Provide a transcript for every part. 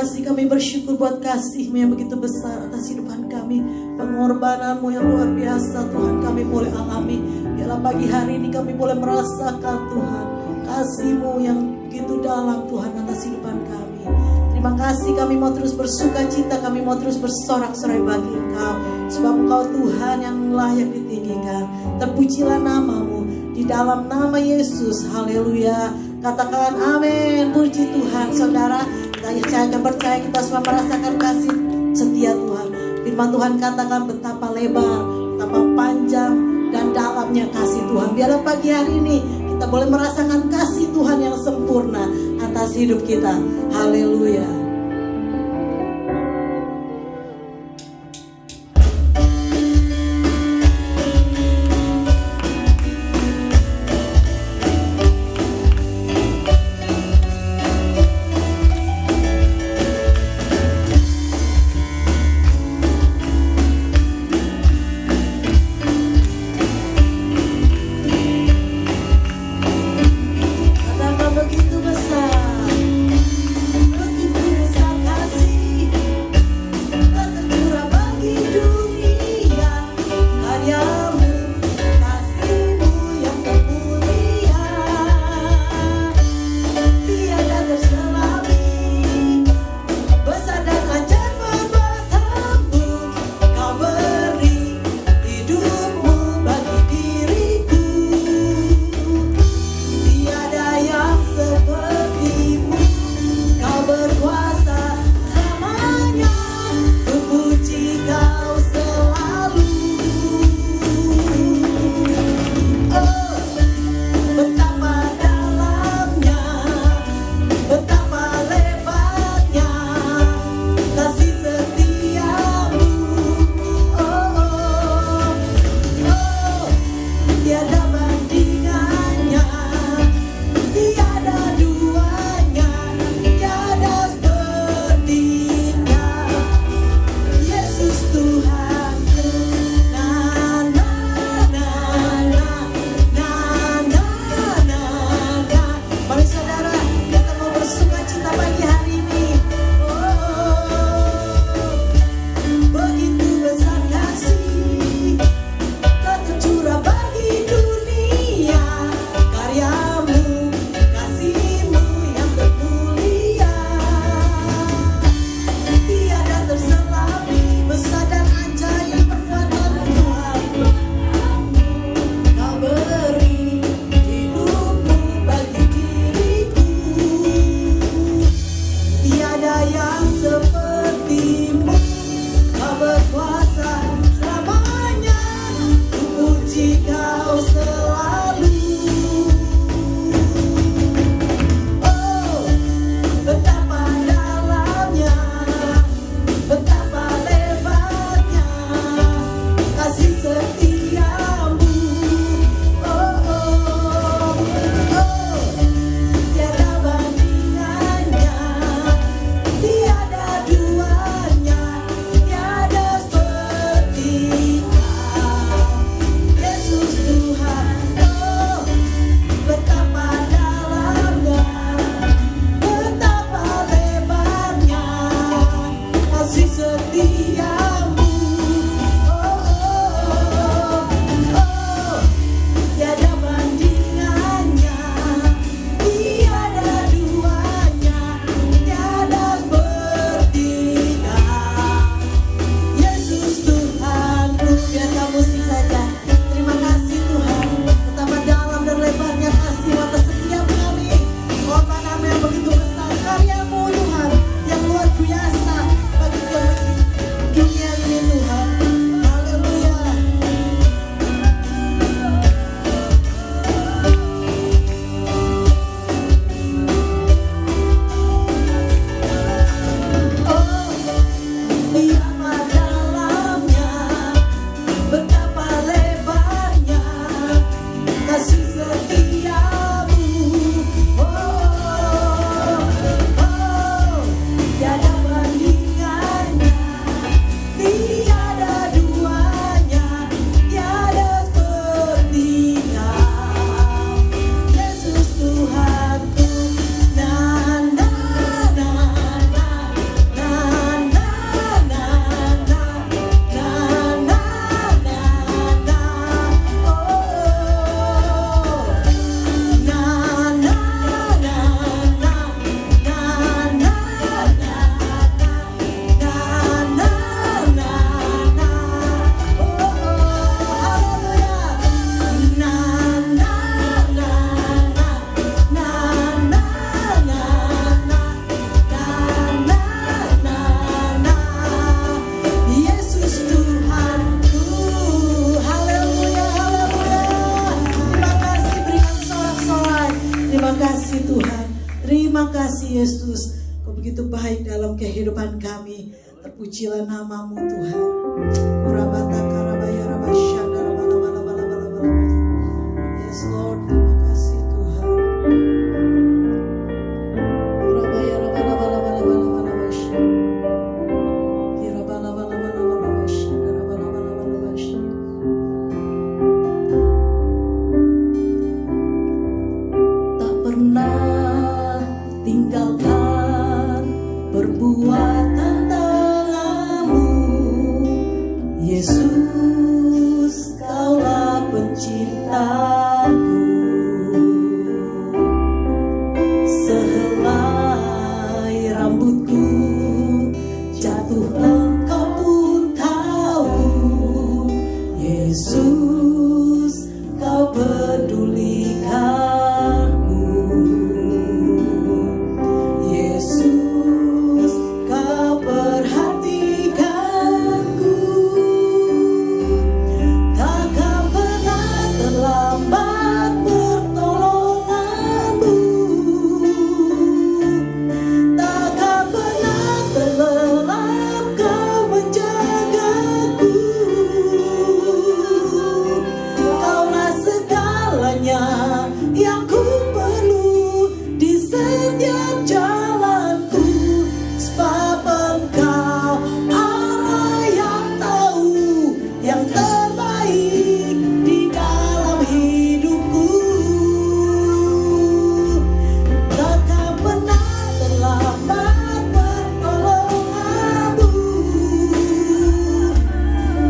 kasih, kami bersyukur buat kasih-Mu yang begitu besar atas kehidupan kami. Pengorbanan-Mu yang luar biasa Tuhan kami boleh alami. Biarlah pagi hari ini kami boleh merasakan Tuhan kasih-Mu yang begitu dalam Tuhan atas kehidupan kami. Terima kasih, kami mau terus bersuka cita, kami mau terus bersorak-sorai bagi Engkau. Sebab Engkau Tuhan yang layak ditinggikan. Terpujilah nama-Mu di dalam nama Yesus. Haleluya. Katakan amin. Puji Tuhan. Saudara, saya akan percaya kita semua merasakan kasih setia Tuhan. Firman Tuhan katakan betapa lebar, betapa panjang dan dalamnya kasih Tuhan. Biarlah pagi hari ini kita boleh merasakan kasih Tuhan yang sempurna atas hidup kita. Haleluya. Begitu besar, begitu Tuhan. Terima kasih Yesus. Kau begitu baik dalam kehidupan kami. Terpujilah namamu Tuhan. Kurabata karabaya rabasyada rabalabalabalabalabalabala. Yes Lord, terima kasih Tuhan. Kurabaya rabalabalabalabalabalabasya. Kirabalabalabalabalabasyada rabalabalabalabasya. Tak pernah tinggalkan perbuatan tanganmu, Yesus, Kaulah penciptaku. Sehelai rambutku jatuh, Engkau pun tahu, Yesus, Kau pedulikanku. Yesus, Kau perhatikanku. Takkan pernah terlambat pertolonganmu. Takkan pernah terlelap Kau menjagaku. Kaulah segalanya yang ku perlu di setiap jalanku. Sebab Engkau Allah yang tahu yang terbaik di dalam hidupku. Takkan pernah terlambat pertolonganmu.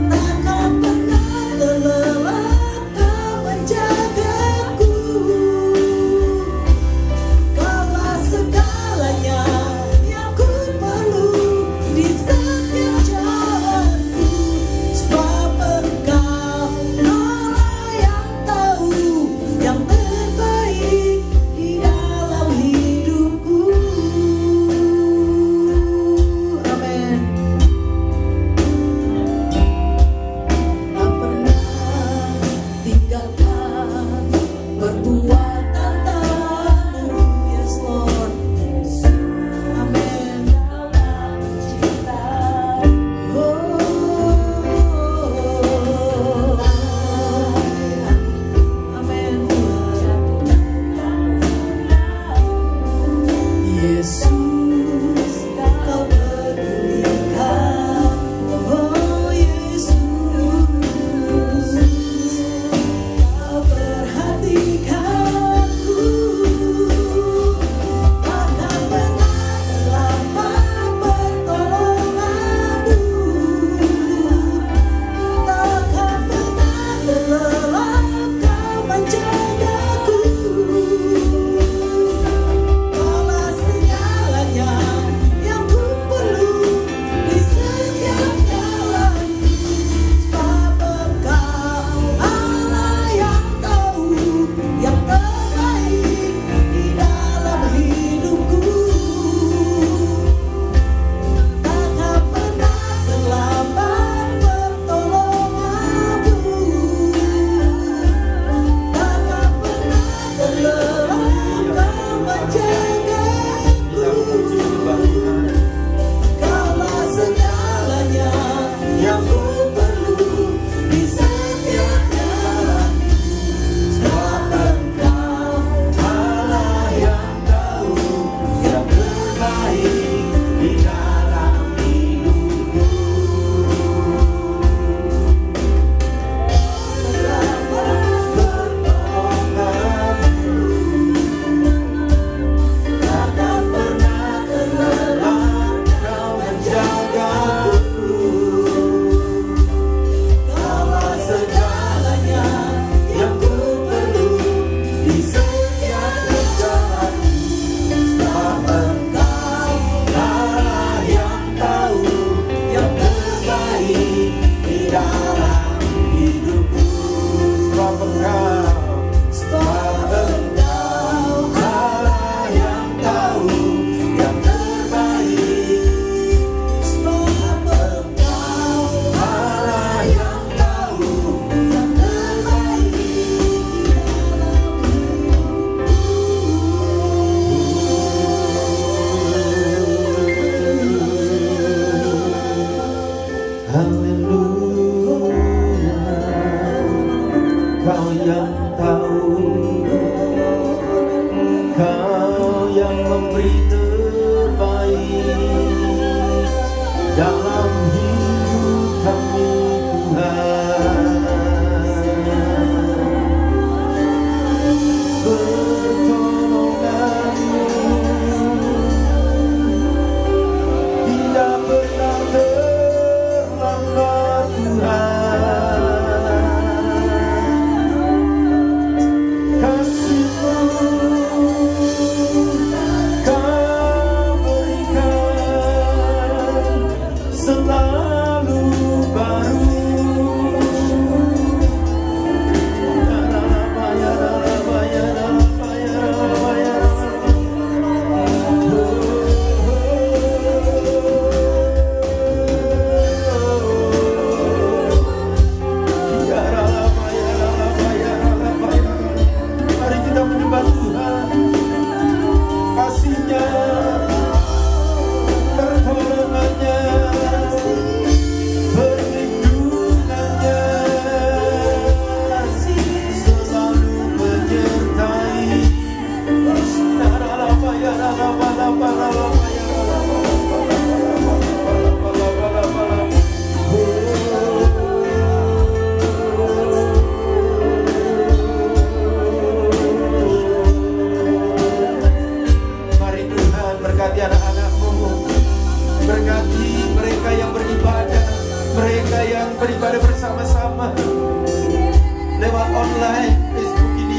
Takkan pernah terlelap Kau menjagaku. Kaulah segalanya yang ku perlu di setiap jalanku. Sebab Engkau Allah yang tahu yang terbaik di dalam hidupku. Amin. Tak pernah tinggalkan perbuatan tanganmu. Yes Lord. Amin. Amin Tuhan. Yesus, Kau pedulikan. Oh Yesus, Kau perhatikan.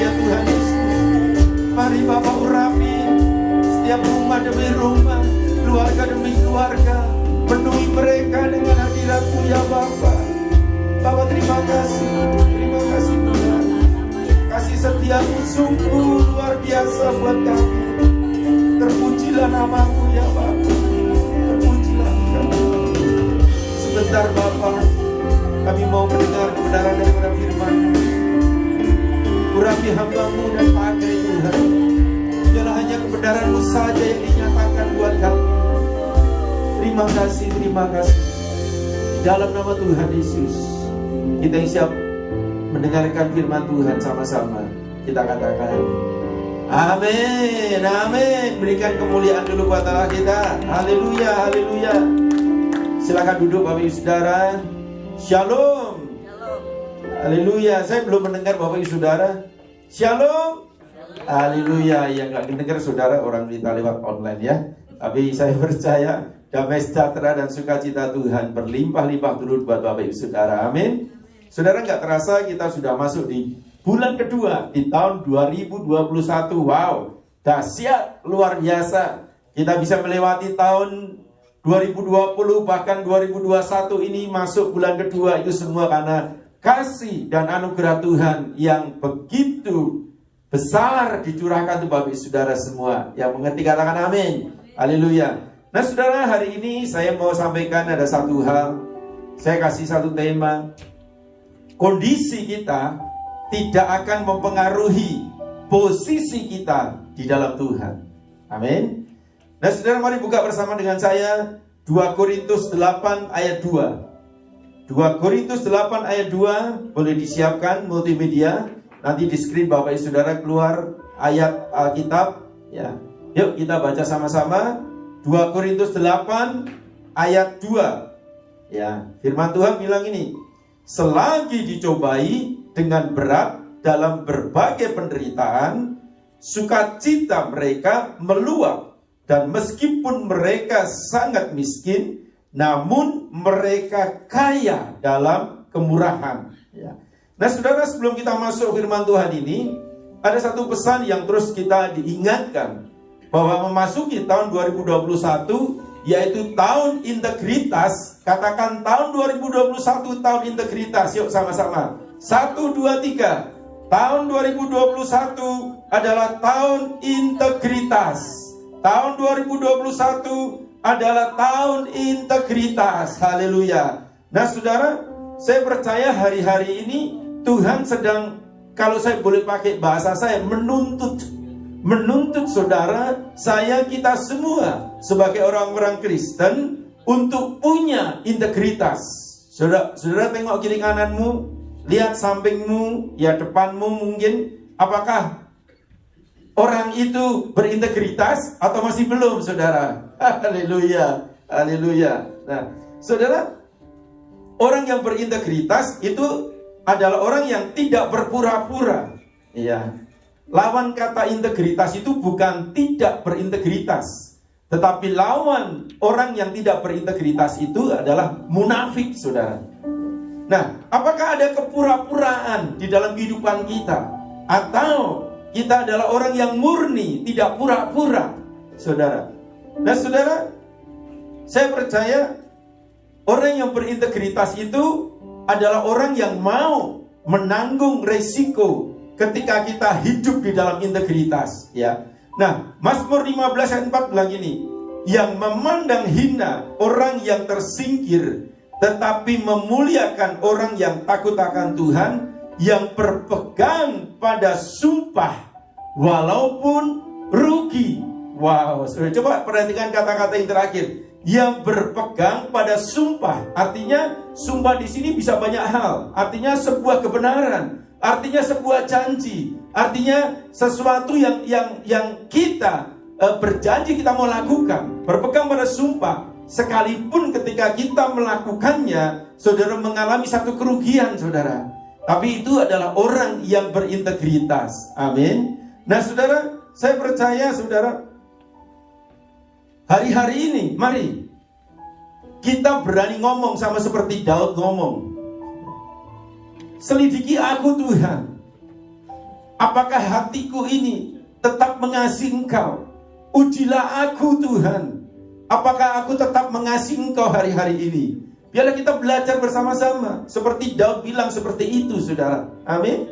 ya Tuhan Yesus. Mari Bapa urapi setiap rumah demi rumah, keluarga demi keluarga. Penuhi mereka dengan hadirat-Mu ya Bapa. Bapa terima kasih Tuhan. Kasih setia-Mu sungguh luar biasa buat kami. Terpujilah nama-Mu ya Bapa. Terpujilah Engkau. Sebentar Bapa, kami mau mendengar kebenaran daripada firman-Mu. Urapi hamba-Mu dan pakai Tuhan. Biarlah hanya kebenaran-Mu saja yang dinyatakan buat kami. Terima kasih. Dalam nama Tuhan Yesus, kita yang siap mendengarkan firman Tuhan sama-sama. Kita katakan amin, amin. Berikan kemuliaan dulu buat Allah kita. Haleluya, haleluya. Silakan duduk Bapak Ibu Saudara. Shalom. Haleluya. Saya belum mendengar Bapak Ibu Saudara. Shalom. Haleluya. Yang gak dengar saudara orang kita lewat online ya. Tapi saya percaya damai sejahtera dan sukacita Tuhan berlimpah-limpah turun buat Bapak Ibu Saudara. Amin. Saudara, gak terasa kita sudah masuk di bulan kedua di tahun 2021. Wow, dahsyat, luar biasa. Kita bisa melewati tahun 2020 bahkan 2021 ini masuk bulan kedua. Itu semua karena kasih dan anugerah Tuhan yang begitu besar dicurahkan untuk Bapak Ibu Saudara semua. Yang mengerti katakan amin. Haleluya. Nah saudara, hari ini saya mau sampaikan ada satu hal. Saya kasih satu tema. Kondisi kita tidak akan mempengaruhi posisi kita di dalam Tuhan. Amin. Nah saudara, mari buka bersama dengan saya 2 Korintus 8 ayat 2. 2 Korintus 8 ayat 2. Boleh disiapkan multimedia. Nanti di screen Bapak Ibu Saudara keluar ayat Alkitab ya. Yuk kita baca sama-sama 2 Korintus 8 ayat 2. Ya, firman Tuhan bilang ini, selagi dicobai dengan berat dalam berbagai penderitaan, sukacita mereka meluap. Dan meskipun mereka sangat miskin, namun mereka kaya dalam kemurahan. Ya. Nah saudara, sebelum kita masuk firman Tuhan ini, ada satu pesan yang terus kita diingatkan. Bahwa memasuki tahun 2021, yaitu tahun integritas. Katakan tahun 2021 tahun integritas. Yuk sama-sama. 1, 2, 3. Tahun 2021 adalah tahun integritas. Tahun 2021 adalah tahun integritas. Haleluya. Nah saudara, saya percaya hari-hari ini Tuhan sedang, kalau saya boleh pakai bahasa saya, menuntut saudara, saya, kita semua sebagai orang-orang Kristen untuk punya integritas. Saudara tengok kiri kananmu, lihat sampingmu, ya depanmu mungkin. Apakah orang itu berintegritas atau masih belum, saudara? Haleluya, haleluya. Nah, saudara, orang yang berintegritas itu adalah orang yang tidak berpura-pura. Iya. Lawan kata integritas itu bukan tidak berintegritas, tetapi lawan orang yang tidak berintegritas itu adalah munafik, saudara. Nah, apakah ada kepura-puraan di dalam kehidupan kita? Atau kita adalah orang yang murni, tidak pura-pura, saudara? Nah, saudara, saya percaya orang yang berintegritas itu adalah orang yang mau menanggung resiko ketika kita hidup di dalam integritas, ya. Nah, Mazmur 15 ayat 4 bilang gini, yang memandang hina orang yang tersingkir, tetapi memuliakan orang yang takut akan Tuhan, yang berpegang pada sumpah walaupun rugi. Wow, coba perhatikan kata-kata yang terakhir, yang berpegang pada sumpah. Artinya sumpah di sini bisa banyak hal. Artinya sebuah kebenaran, artinya sebuah janji, artinya sesuatu yang kita berjanji kita mau lakukan. Berpegang pada sumpah, sekalipun ketika kita melakukannya, saudara mengalami satu kerugian, saudara. Tapi itu adalah orang yang berintegritas. Amin. Nah, saudara, saya percaya, saudara, hari-hari ini, mari kita berani ngomong sama seperti Daud ngomong. Selidiki aku Tuhan, Apakah hatiku ini tetap mengasihi Engkau? Ujilah aku Tuhan. Apakah aku tetap mengasihi Engkau hari-hari ini? Biarlah kita belajar bersama-sama. Seperti Daud bilang seperti itu, saudara. Amin.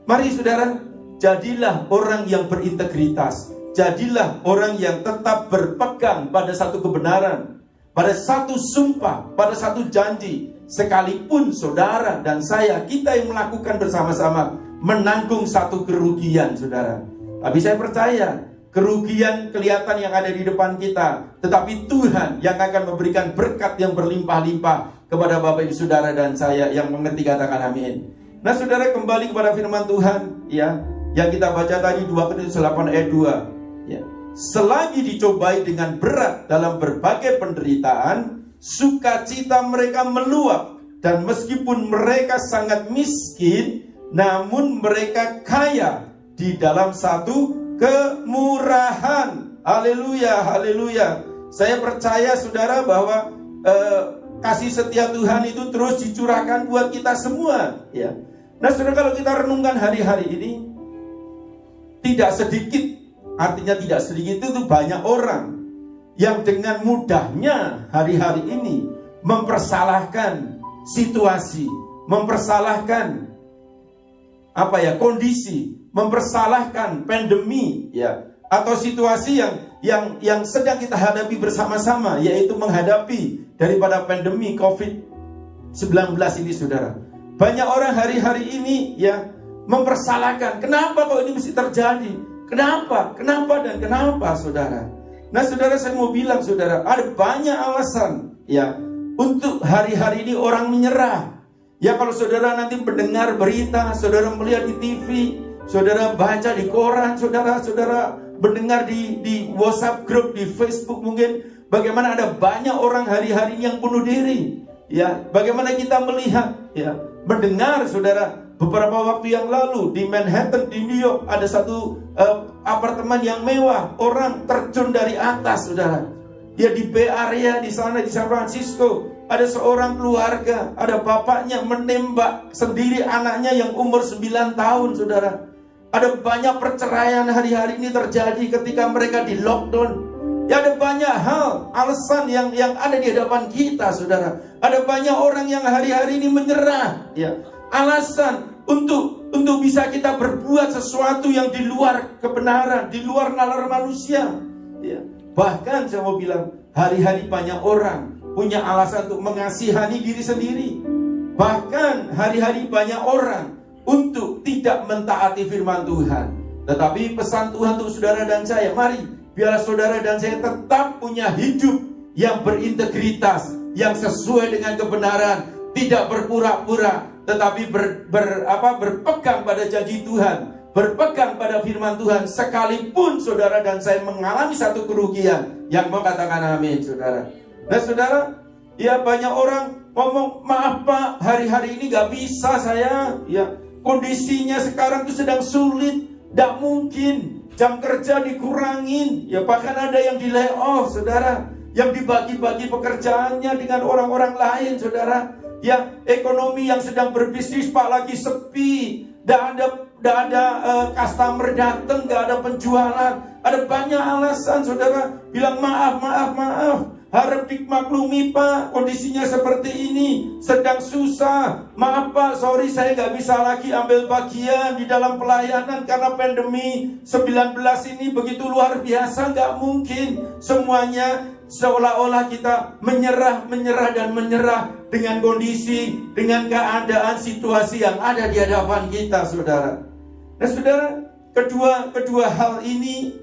Mari saudara, jadilah orang yang berintegritas. Jadilah orang yang tetap berpegang pada satu kebenaran, pada satu sumpah, pada satu janji. Sekalipun saudara dan saya, kita yang melakukan bersama-sama, menanggung satu kerugian, saudara. Tapi saya percaya kerugian kelihatan yang ada di depan kita, tetapi Tuhan yang akan memberikan berkat yang berlimpah-limpah kepada Bapak Ibu Saudara dan saya yang mengerti, katakan amin. Nah saudara, kembali kepada firman Tuhan ya, yang kita baca tadi 2 Korintus 8 ayat 2 ya. Selagi dicobai dengan berat dalam berbagai penderitaan, sukacita mereka meluap, dan meskipun mereka sangat miskin, namun mereka kaya di dalam satu kemurahan. Haleluya, haleluya. Saya percaya saudara bahwa kasih setia Tuhan itu terus dicurahkan buat kita semua ya. Nah saudara, kalau kita renungkan hari-hari ini, tidak sedikit, artinya tidak sedikit itu banyak orang yang dengan mudahnya hari-hari ini mempersalahkan situasi, mempersalahkan kondisi, mempersalahkan pandemi ya, atau situasi yang sedang kita hadapi bersama-sama, yaitu menghadapi daripada pandemi COVID-19 ini, saudara. Banyak orang hari-hari ini ya mempersalahkan, kenapa kok ini mesti terjadi? Kenapa dan kenapa, saudara? Nah, saudara, saya mau bilang, saudara, ada banyak alasan ya untuk hari-hari ini orang menyerah. Ya, kalau saudara nanti mendengar berita, saudara melihat di TV, saudara baca di koran, saudara mendengar di WhatsApp group, di Facebook mungkin, bagaimana ada banyak orang hari-hari yang bunuh diri. Ya, bagaimana kita melihat, ya, mendengar, saudara, beberapa waktu yang lalu di Manhattan, di New York, ada satu apartemen yang mewah, orang terjun dari atas, saudara. Ya, di Bay Area di sana, di San Francisco, ada seorang keluarga, ada bapaknya menembak sendiri anaknya yang umur 9 tahun, saudara. Ada banyak perceraian hari-hari ini terjadi ketika mereka di lockdown. Ya, ada banyak hal, alasan yang ada di hadapan kita, saudara. Ada banyak orang yang hari-hari ini menyerah, ya. Alasan untuk bisa kita berbuat sesuatu yang di luar kebenaran, di luar nalar manusia, ya. Bahkan saya mau bilang, hari-hari banyak orang punya alasan untuk mengasihani diri sendiri. Bahkan hari-hari banyak orang untuk tidak mentaati firman Tuhan. Tetapi pesan Tuhan untuk saudara dan saya, mari biarlah saudara dan saya tetap punya hidup yang berintegritas, yang sesuai dengan kebenaran, tidak berpura-pura, tetapi berpegang pada janji Tuhan, berpegang pada firman Tuhan. Sekalipun saudara dan saya mengalami satu kerugian, yang mau katakan amin, saudara. Nah saudara, ya banyak orang ngomong, maaf Pak, hari-hari ini gak bisa saya, ya kondisinya sekarang itu sedang sulit, gak mungkin, jam kerja dikurangin, ya bahkan ada yang di layoff, saudara, yang dibagi-bagi pekerjaannya dengan orang-orang lain, saudara. Ya, ekonomi yang sedang berbisnis Pak lagi sepi, gak ada customer datang, gak ada penjualan. Ada banyak alasan, saudara, bilang maaf, harap dimaklumi Pak, kondisinya seperti ini, sedang susah. Maaf Pak, sorry saya gak bisa lagi ambil bagian di dalam pelayanan karena pandemi 19 ini begitu luar biasa. Gak mungkin semuanya seolah-olah kita menyerah dengan kondisi, dengan keadaan situasi yang ada di hadapan kita, saudara. Nah saudara, kedua hal ini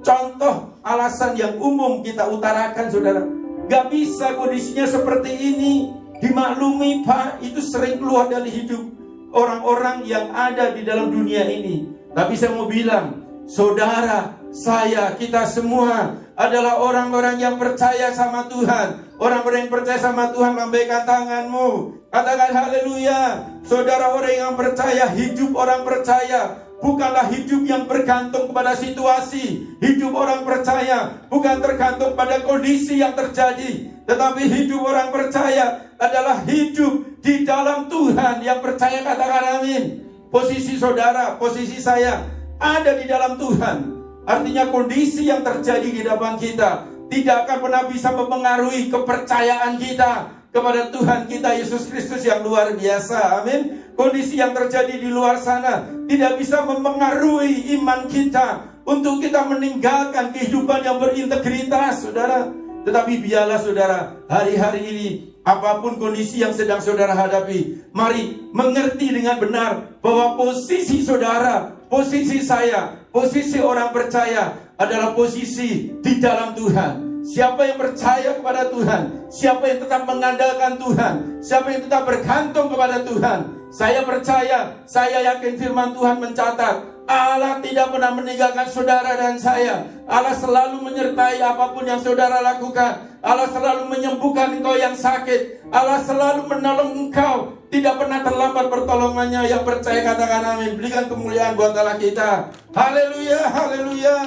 contoh alasan yang umum kita utarakan, saudara. Gak bisa kondisinya seperti ini, dimaklumi Pak, itu sering keluar dari hidup orang-orang yang ada di dalam dunia ini. Tapi saya mau bilang, saudara, saya, kita semua adalah orang-orang yang percaya sama Tuhan. Orang-orang yang percaya sama Tuhan, lambaikan tanganmu, katakan haleluya. Saudara, orang yang percaya, hidup orang percaya bukanlah hidup yang bergantung kepada situasi. Hidup orang percaya bukan tergantung pada kondisi yang terjadi, tetapi hidup orang percaya adalah hidup di dalam Tuhan. Yang percaya katakan amin. posisi saudara, posisi saya ada di dalam Tuhan. Artinya kondisi yang terjadi di depan kita tidak akan pernah bisa mempengaruhi kepercayaan kita kepada Tuhan kita Yesus Kristus yang luar biasa. Amin. Kondisi yang terjadi di luar sana tidak bisa mempengaruhi iman kita untuk kita meninggalkan kehidupan yang berintegritas, saudara. Tetapi biarlah saudara, hari-hari ini apapun kondisi yang sedang saudara hadapi, mari mengerti dengan benar bahwa posisi saudara, posisi saya, posisi orang percaya adalah posisi di dalam Tuhan. Siapa yang percaya kepada Tuhan, siapa yang tetap mengandalkan Tuhan, siapa yang tetap bergantung kepada Tuhan, saya percaya, saya yakin firman Tuhan mencatat, Allah tidak pernah meninggalkan saudara dan saya. Allah selalu menyertai apapun yang saudara lakukan. Allah selalu menyembuhkan engkau yang sakit. Allah selalu menolong engkau. Tidak pernah terlambat pertolongannya. Yang percaya katakan amin. Berikan kemuliaan buat Allah kita. Haleluya, haleluya.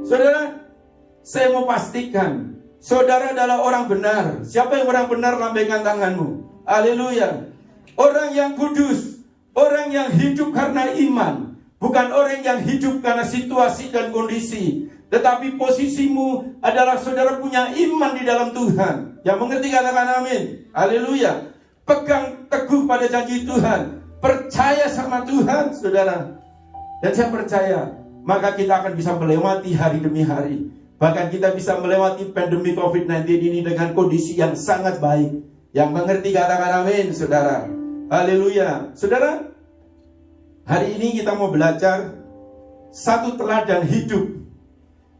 Saudara, saya mau pastikan saudara adalah orang benar. Siapa yang orang benar? Lambaikan tanganmu. Haleluya. Orang yang kudus, orang yang hidup karena iman, bukan orang yang hidup karena situasi dan kondisi. Tetapi posisimu adalah saudara punya iman di dalam Tuhan. Yang mengerti katakan amin. Haleluya. Pegang teguh pada janji Tuhan. Percaya sama Tuhan, saudara. Dan saya percaya, maka kita akan bisa melewati hari demi hari. Bahkan kita bisa melewati pandemi COVID-19 ini dengan kondisi yang sangat baik. Yang mengerti katakan amin, saudara. Haleluya. Saudara, hari ini kita mau belajar satu teladan hidup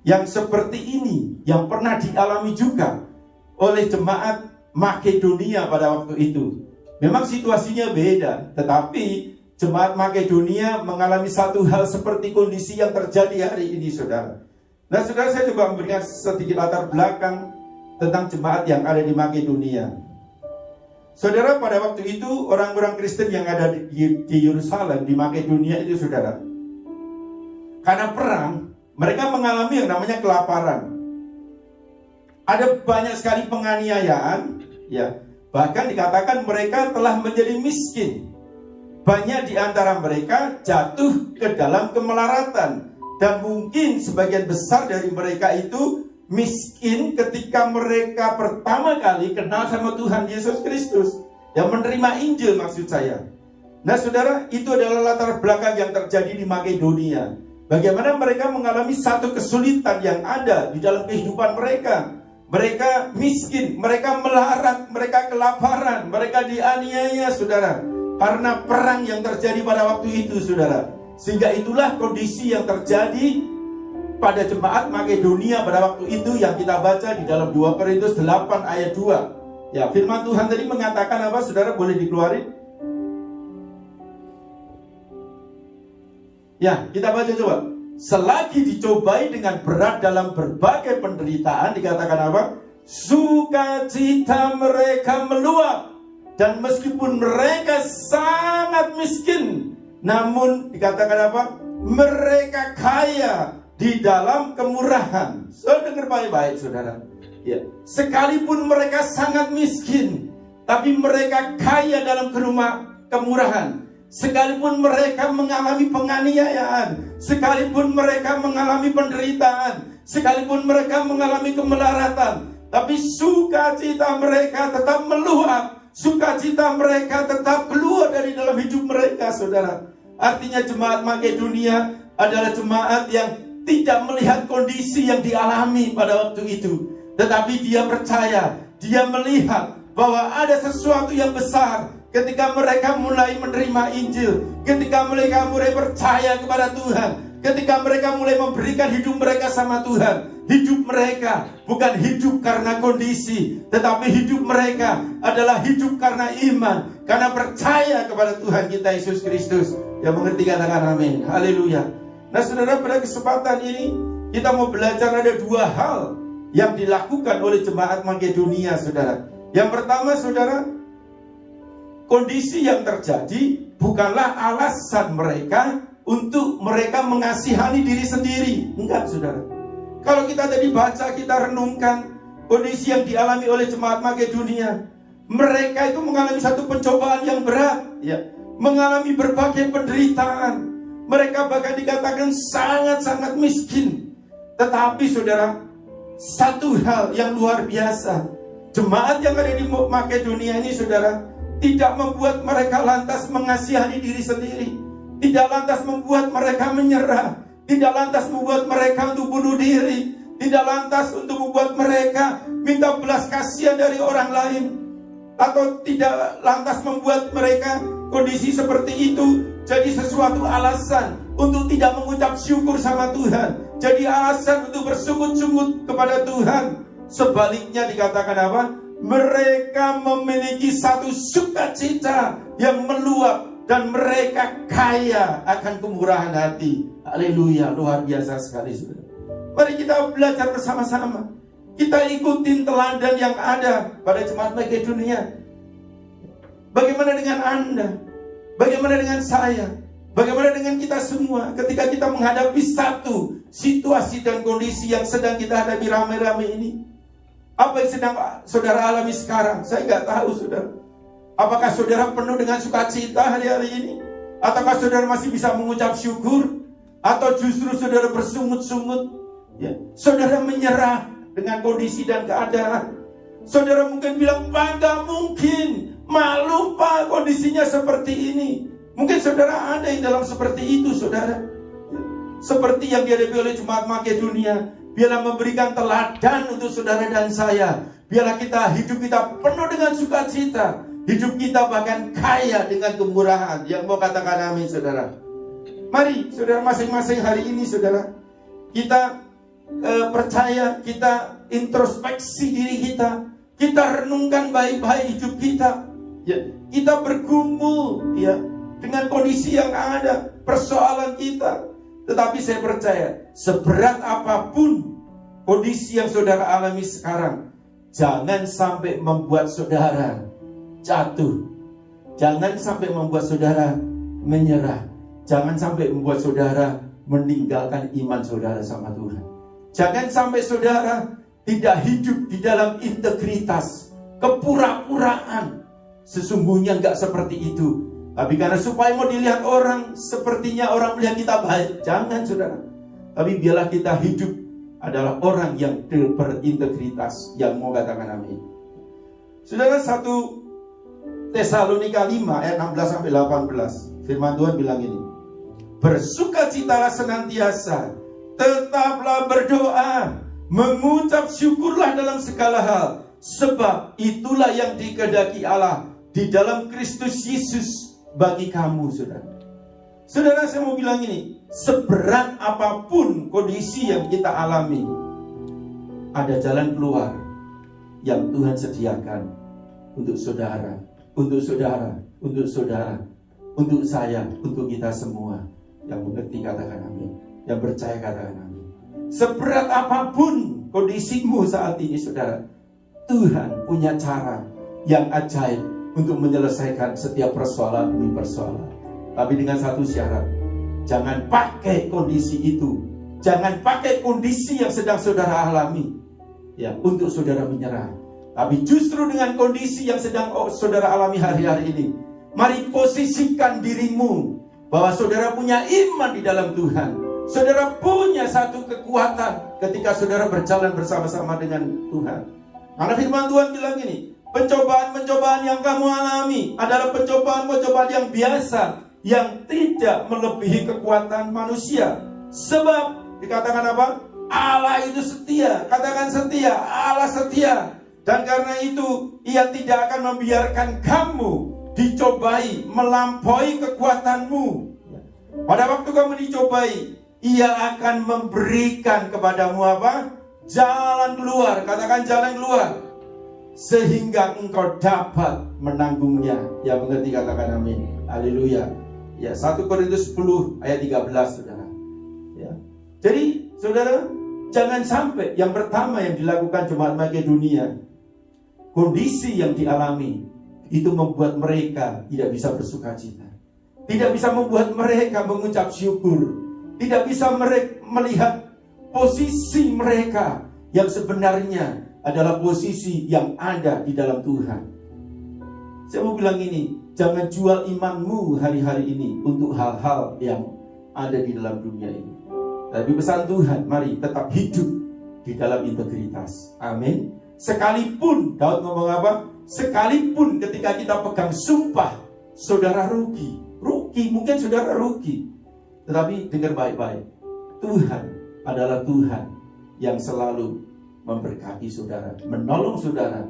yang seperti ini, yang pernah dialami juga oleh jemaat Makedonia pada waktu itu. Memang situasinya beda, tetapi jemaat Makedonia mengalami satu hal seperti kondisi yang terjadi hari ini, saudara. Nah, saudara, saya coba memberikan sedikit latar belakang tentang jemaat yang ada di Makedonia. Saudara, pada waktu itu orang-orang Kristen yang ada di Yerusalem, di Makedonia itu, saudara, karena perang, mereka mengalami yang namanya kelaparan. Ada banyak sekali penganiayaan, ya. Bahkan dikatakan mereka telah menjadi miskin. Banyak di antara mereka jatuh ke dalam kemelaratan. Dan mungkin sebagian besar dari mereka itu miskin ketika mereka pertama kali kenal sama Tuhan Yesus Kristus, yang menerima Injil maksud saya. Nah, saudara, itu adalah latar belakang yang terjadi di Makedonia. Bagaimana mereka mengalami satu kesulitan yang ada di dalam kehidupan mereka. Mereka miskin, mereka melarat, mereka kelaparan, mereka dianiaya, saudara, karena perang yang terjadi pada waktu itu, saudara. Sehingga itulah kondisi yang terjadi pada jemaat Makedonia pada waktu itu yang kita baca di dalam 2 Korintus 8 ayat 2. Ya, firman Tuhan tadi mengatakan apa, saudara? Boleh dikeluarin? Ya, kita baca coba. Selagi dicobai dengan berat dalam berbagai penderitaan, dikatakan apa? Sukacita mereka meluap. Dan meskipun mereka sangat miskin, namun dikatakan apa? Mereka kaya di dalam kemurahan. Saudara dengar baik-baik, saudara. Ya. Sekalipun mereka sangat miskin, tapi mereka kaya dalam kemurahan. Sekalipun mereka mengalami penganiayaan, sekalipun mereka mengalami penderitaan, sekalipun mereka mengalami kemelaratan, tapi sukacita mereka tetap meluap. Sukacita mereka tetap keluar dari dalam hidup mereka, saudara. Artinya jemaat Makedonia adalah jemaat yang tidak melihat kondisi yang dialami pada waktu itu, tetapi dia percaya, dia melihat bahwa ada sesuatu yang besar ketika mereka mulai menerima Injil, ketika mereka mulai percaya kepada Tuhan, ketika mereka mulai memberikan hidup mereka sama Tuhan. Hidup mereka bukan hidup karena kondisi, tetapi hidup mereka adalah hidup karena iman, karena percaya kepada Tuhan kita Yesus Kristus. Yang mengerti katakan amin. Haleluya. Nah, saudara, pada kesempatan ini kita mau belajar ada dua hal yang dilakukan oleh jemaat Makedonia, saudara. Yang pertama, saudara, kondisi yang terjadi bukanlah alasan mereka untuk mereka mengasihani diri sendiri. Enggak, saudara. Kalau kita tadi baca, kita renungkan kondisi yang dialami oleh jemaat Makedonia. Mereka itu mengalami satu pencobaan yang berat, ya. mengalami berbagai penderitaan. Mereka bahkan dikatakan sangat-sangat miskin. Tetapi saudara, satu hal yang luar biasa, jemaat yang ada di Makedonia ini saudara, tidak membuat mereka lantas mengasihani diri sendiri, tidak lantas membuat mereka menyerah, tidak lantas membuat mereka untuk bunuh diri, tidak lantas untuk membuat mereka minta belas kasihan dari orang lain, atau tidak lantas membuat mereka kondisi seperti itu jadi sesuatu alasan untuk tidak mengucap syukur sama Tuhan, jadi alasan untuk bersungut-sungut kepada Tuhan. Sebaliknya dikatakan apa? Mereka memiliki satu sukacita yang meluap dan mereka kaya akan kemurahan hati. Haleluya, luar biasa sekali saudara. Mari kita belajar bersama-sama. Kita ikutin teladan yang ada pada jemaat Makedonia. Bagaimana dengan Anda? Bagaimana dengan saya? Bagaimana dengan kita semua ketika kita menghadapi satu situasi dan kondisi yang sedang kita hadapi rame-rame ini? Apa yang sedang saudara alami sekarang? Saya nggak tahu saudara. Apakah saudara penuh dengan sukacita hari-hari ini? Ataukah saudara masih bisa mengucap syukur? Atau justru saudara bersungut-sungut? Ya. Saudara menyerah dengan kondisi dan keadaan. Saudara mungkin bilang, bangga mungkin, malu Pak kondisinya seperti ini. Mungkin saudara ada yang dalam seperti itu saudara. Seperti yang dihadapi oleh jemaat Makedonia. Biarlah memberikan teladan untuk saudara dan saya. Biarlah hidup kita penuh dengan sukacita. Hidup kita bahkan kaya dengan kemurahan. Yang mau katakan amin saudara. Mari saudara masing-masing hari ini saudara, kita percaya, kita introspeksi diri kita. Kita renungkan baik-baik hidup kita. Ya, kita bergumul ya dengan kondisi yang ada, persoalan kita. Tetapi saya percaya, seberat apapun kondisi yang saudara alami sekarang, jangan sampai membuat saudara jatuh. Jangan sampai membuat saudara menyerah. Jangan sampai membuat saudara meninggalkan iman saudara sama Tuhan. Jangan sampai saudara tidak hidup di dalam integritas, kepura-puraan. Sesungguhnya enggak seperti itu. Tapi karena supaya mau dilihat orang, sepertinya orang melihat kita baik. Jangan saudara. Tapi biarlah kita hidup adalah orang yang berintegritas. Yang mau katakan amin. Saudara, 1 Tesalonika 5 ayat 16-18. Firman Tuhan bilang ini. Bersukacitalah senantiasa, tetaplah berdoa, mengucap syukurlah dalam segala hal. Sebab itulah yang dikehendaki Allah di dalam Kristus Yesus bagi kamu, saudara. Saudara, saya mau bilang ini, seberat apapun kondisi yang kita alami, ada jalan keluar yang Tuhan sediakan untuk saudara, untuk saudara, untuk saudara, untuk saya, untuk kita semua. Yang mengerti katakan amin, yang percaya katakan amin. Seberat apapun kondisimu saat ini, saudara, Tuhan punya cara yang ajaib untuk menyelesaikan setiap persoalan demi persoalan. Tapi dengan satu syarat, jangan pakai kondisi itu, jangan pakai kondisi yang sedang saudara alami ya untuk saudara menyerah. Tapi justru dengan kondisi yang sedang saudara alami hari-hari ini, mari posisikan dirimu bahwa saudara punya iman di dalam Tuhan. Saudara punya satu kekuatan ketika saudara berjalan bersama-sama dengan Tuhan. Karena firman Tuhan bilang gini, pencobaan-pencobaan yang kamu alami adalah pencobaan-pencobaan yang biasa, yang tidak melebihi kekuatan manusia. Sebab dikatakan apa? Allah itu setia. Katakan setia. Allah setia. Dan karena itu Ia tidak akan membiarkan kamu dicobai melampaui kekuatanmu. Pada waktu kamu dicobai, Ia akan memberikan kepadamu apa? Jalan keluar. Katakan jalan keluar. Sehingga engkau dapat menanggungnya. Yang mengerti katakan amin. Haleluya. Ya, 1 Korintus 10 ayat 13 saudara. Ya. Jadi saudara, jangan sampai yang pertama yang dilakukan jemaat Makedonia, kondisi yang dialami itu membuat mereka tidak bisa bersukacita, tidak bisa membuat mereka mengucap syukur, tidak bisa melihat posisi mereka yang sebenarnya adalah posisi yang ada di dalam Tuhan. Saya mau bilang ini, Jangan jual imanmu hari-hari ini untuk hal-hal yang ada di dalam dunia ini. Tapi pesan Tuhan, mari tetap hidup di dalam integritas. Amin. Sekalipun, Daud ngomong apa? Sekalipun ketika kita pegang sumpah, saudara rugi. Mungkin saudara rugi. Tetapi dengar baik-baik, Tuhan adalah Tuhan yang selalu memberkati saudara, menolong saudara.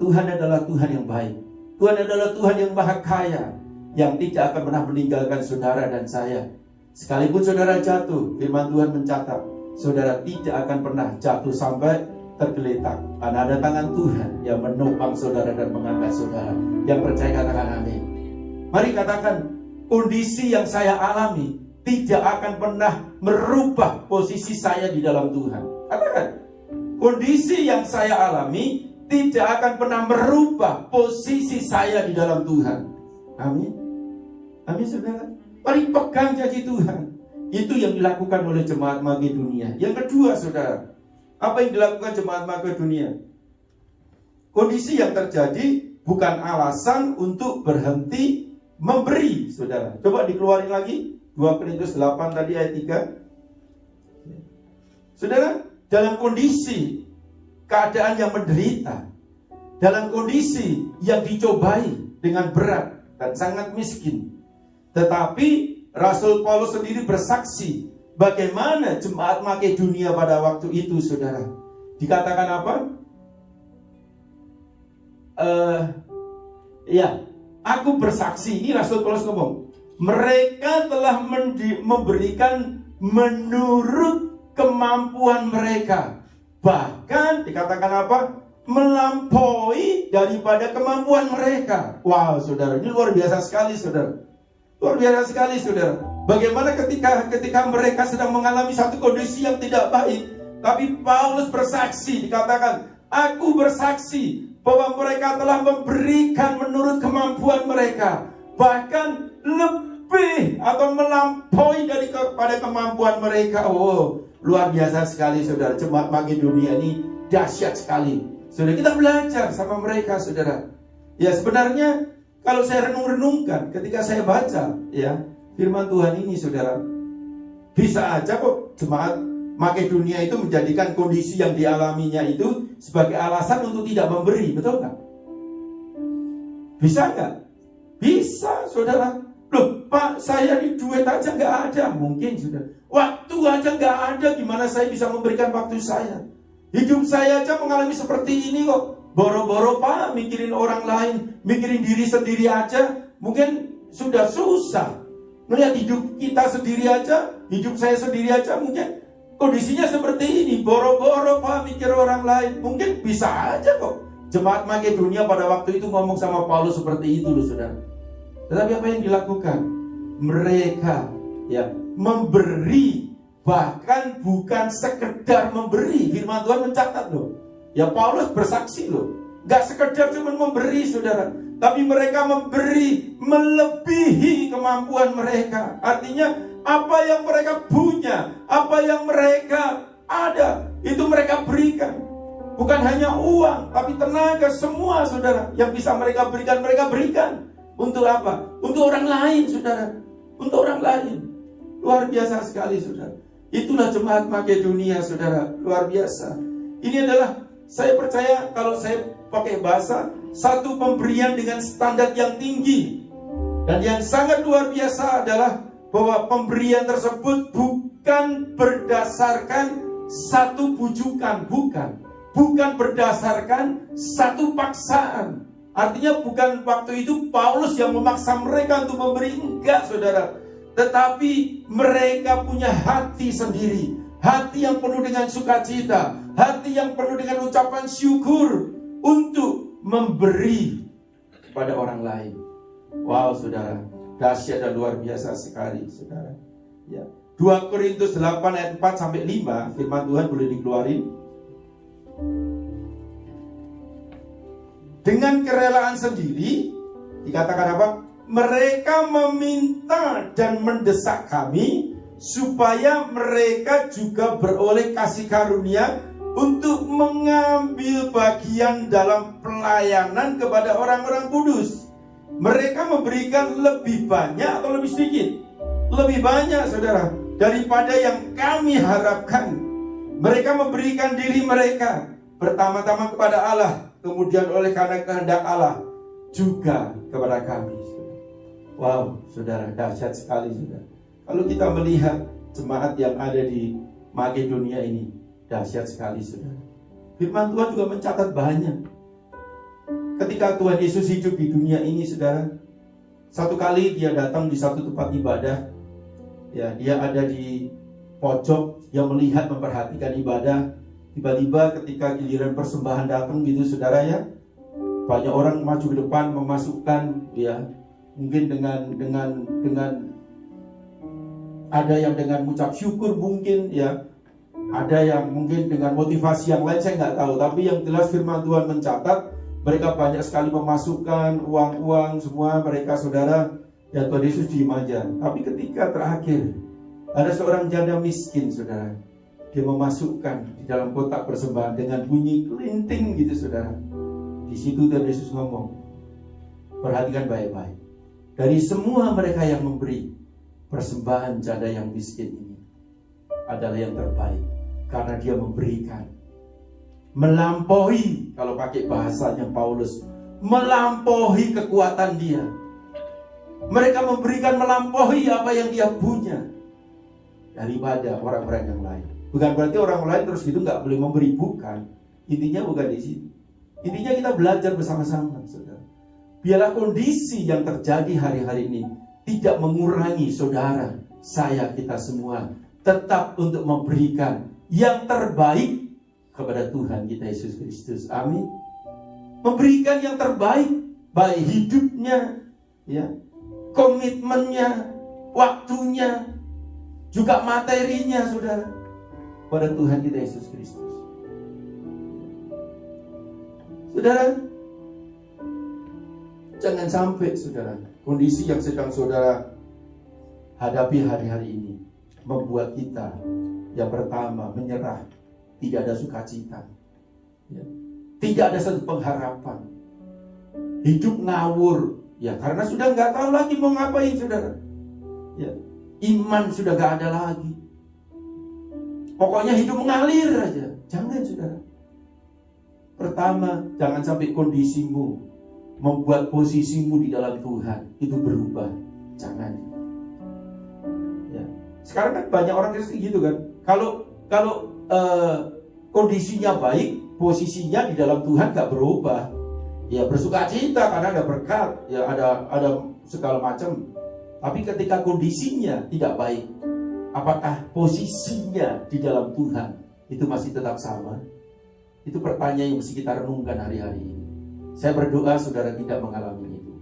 Tuhan adalah Tuhan yang baik. Tuhan adalah Tuhan yang maha kaya, yang tidak akan pernah meninggalkan saudara dan saya. Sekalipun saudara jatuh, firman Tuhan mencatat, saudara tidak akan pernah jatuh sampai tergeletak. Karena ada tangan Tuhan yang menopang saudara dan mengangkat saudara. Yang percaya katakan amin. Mari katakan, kondisi yang saya alami tidak akan pernah merubah posisi saya di dalam Tuhan. Katakan, kondisi yang saya alami tidak akan pernah merubah posisi saya di dalam Tuhan. Amin. Amin saudara. Mari pegang janji Tuhan. Itu yang dilakukan oleh Jemaat Makedonia. Yang kedua saudara, apa yang dilakukan Jemaat Makedonia? Kondisi yang terjadi bukan alasan untuk berhenti memberi saudara. Coba dikeluarin lagi 2 Korintus 8 tadi ayat 3. Saudara, dalam kondisi keadaan yang menderita, dalam kondisi yang dicobai dengan berat dan sangat miskin, tetapi Rasul Paulus sendiri bersaksi bagaimana Jemaat Makedonia pada waktu itu saudara. Dikatakan apa? Aku bersaksi, ini Rasul Paulus ngomong, mereka telah memberikan menurut kemampuan mereka. Bahkan dikatakan apa? Melampaui daripada kemampuan mereka. Wow saudara, ini luar biasa sekali saudara. Luar biasa sekali saudara. Bagaimana ketika mereka sedang mengalami satu kondisi yang tidak baik, tapi Paulus bersaksi, dikatakan, aku bersaksi bahwa mereka telah memberikan menurut kemampuan mereka, bahkan lebih atau melampaui daripada kemampuan mereka. Oh, luar biasa sekali saudara. Jemaat Makedonia ini dahsyat sekali. Saudara, kita belajar sama mereka saudara. Ya sebenarnya kalau saya renung-renungkan ketika saya baca ya firman Tuhan ini saudara, bisa aja kok Jemaat Makedonia itu menjadikan kondisi yang dialaminya itu sebagai alasan untuk tidak memberi, betul nggak? Bisa nggak? Bisa saudara. Loh Pak, saya di duit aja nggak ada. Mungkin saudara, waktu aja nggak ada, gimana saya bisa memberikan waktu saya? Hidup saya aja mengalami seperti ini kok. Boro-boro Pak, mikirin orang lain, mikirin diri sendiri aja, mungkin sudah susah. Melihat hidup kita sendiri aja, hidup saya sendiri aja, mungkin kondisinya seperti ini. Boro-boro Pak, mikir orang lain. Mungkin bisa aja kok Jemaat Makedonia pada waktu itu ngomong sama Paulus seperti itu loh saudara. Tetapi apa yang dilakukan? Mereka ya memberi, bahkan bukan sekedar memberi. Firman Tuhan mencatat loh. Ya Paulus bersaksi loh. Gak sekedar cuma memberi saudara, tapi mereka memberi melebihi kemampuan mereka. Artinya apa yang mereka punya, apa yang mereka ada, itu mereka berikan. Bukan hanya uang, tapi tenaga, semua saudara yang bisa mereka berikan. Untuk apa? Untuk orang lain saudara. Untuk orang lain. Luar biasa sekali saudara. Itulah Jemaat Makedonia saudara. Luar biasa. Ini adalah, saya percaya kalau saya pakai bahasa, satu pemberian dengan standar yang tinggi. Dan yang sangat luar biasa adalah bahwa pemberian tersebut bukan berdasarkan satu bujukan, bukan berdasarkan satu paksaan. Artinya bukan waktu itu Paulus yang memaksa mereka untuk memberi, enggak saudara. Tetapi mereka punya hati sendiri, hati yang penuh dengan sukacita, hati yang penuh dengan ucapan syukur untuk memberi kepada orang lain. Wow saudara, dahsyat dan luar biasa sekali saudara. Ya. 2 Korintus 8 ayat 4 sampai 5, firman Tuhan boleh dikeluarin. Dengan kerelaan sendiri, dikatakan apa? Mereka meminta dan mendesak kami supaya mereka juga beroleh kasih karunia untuk mengambil bagian dalam pelayanan kepada orang-orang kudus. Mereka memberikan lebih banyak atau lebih sedikit? Lebih banyak, saudara, daripada yang kami harapkan. Mereka memberikan diri mereka pertama-tama kepada Allah, kemudian oleh karena kehendak Allah juga kepada kami. Wow, saudara, dahsyat sekali, saudara. Kalau kita melihat jemaat yang ada di Makedonia ini, dahsyat sekali, saudara. Firman Tuhan juga mencatat banyak. Ketika Tuhan Yesus hidup di dunia ini, saudara, satu kali dia datang di satu tempat ibadah. Ya, dia ada di pojok, dia melihat, memperhatikan ibadah. Tiba-tiba ketika giliran persembahan datang gitu, saudara, ya, banyak orang maju ke depan memasukkan, ya, mungkin dengan ada yang dengan mengucap syukur mungkin, ya, ada yang mungkin dengan motivasi yang lain, saya nggak tahu. Tapi yang jelas firman Tuhan mencatat mereka banyak sekali memasukkan uang-uang semua mereka, saudara. Ya, Tuhan Yesus diem aja. Tapi ketika terakhir ada seorang janda miskin, saudara, dia memasukkan di dalam kotak persembahan dengan bunyi kelinting gitu, saudara. Di situ Tuhan Yesus ngomong, perhatikan baik-baik. Dari semua mereka yang memberi, persembahan janda yang miskin ini adalah yang terbaik, karena dia memberikan melampaui, kalau pakai bahasanya Paulus, melampaui kekuatan dia. Mereka memberikan melampaui apa yang dia punya daripada orang-orang yang lain. Bukan berarti orang lain terus gitu nggak boleh memberi, bukan. Intinya bukan di sini. Intinya kita belajar bersama-sama, saudara. Biarlah kondisi yang terjadi hari-hari ini tidak mengurangi, saudara, saya, kita semua tetap untuk memberikan yang terbaik kepada Tuhan kita Yesus Kristus. Amin. Memberikan yang terbaik, baik hidupnya, ya, komitmennya, waktunya, juga materinya, saudara, pada Tuhan kita Yesus Kristus. Saudara, jangan sampai, saudara, kondisi yang sedang saudara hadapi hari-hari ini membuat kita yang pertama menyerah, tidak ada sukacita, ya, tidak ada satu pengharapan, hidup ngawur, ya, karena sudah nggak tahu lagi mau ngapain, saudara. Ya, iman sudah nggak ada lagi. Pokoknya hidup mengalir aja. Jangan, saudara. Pertama, jangan sampai kondisimu membuat posisimu di dalam Tuhan itu berubah. Jangan. Ya. Sekarang kan banyak orang Kristen gitu kan. Kalau kondisinya baik, posisinya di dalam Tuhan gak berubah. Ya, bersuka cita karena ada berkat, ya, ada segala macam. Tapi ketika kondisinya tidak baik, apakah posisinya di dalam Tuhan itu masih tetap sama? Itu pertanyaan yang mesti kita renungkan hari-hari ini. Saya berdoa saudara tidak mengalami itu,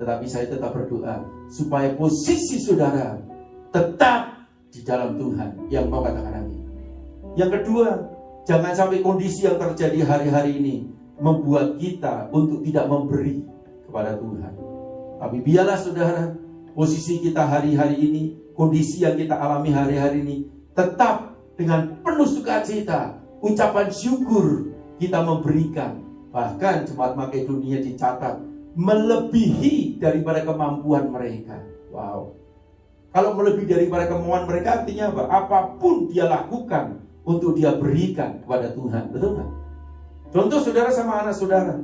tetapi saya tetap berdoa supaya posisi saudara tetap di dalam Tuhan. Yang mau katakan amin. Yang kedua, jangan sampai kondisi yang terjadi hari-hari ini membuat kita untuk tidak memberi kepada Tuhan. Tapi biarlah saudara, posisi kita hari-hari ini, kondisi yang kita alami hari-hari ini, tetap dengan penuh sukacita, ucapan syukur kita memberikan. Bahkan jemaat Makedonia dicatat melebihi daripada kemampuan mereka. Wow. Kalau melebihi daripada kemampuan mereka artinya apa? Apapun dia lakukan untuk dia berikan kepada Tuhan. Betul nggak? Contoh saudara sama anak saudara.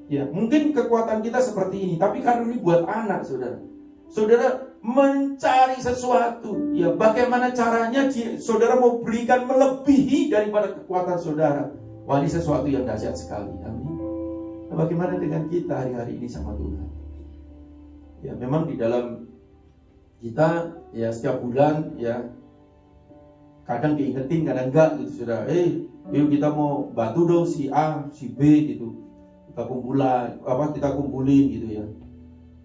Ya, mungkin kekuatan kita seperti ini, tapi karena ini buat anak saudara. Saudara mencari sesuatu, ya, bagaimana caranya saudara mau berikan melebihi daripada kekuatan saudara. Wah, ini sesuatu yang dahsyat sekali. Amin. Nah, bagaimana dengan kita hari-hari ini sama Tuhan? Ya, memang di dalam kita, ya, setiap bulan, ya, kadang diingetin, kadang enggak gitu, saudara. Yuk kita mau bantu dong si A, si B gitu. Kita kumpulin gitu, ya.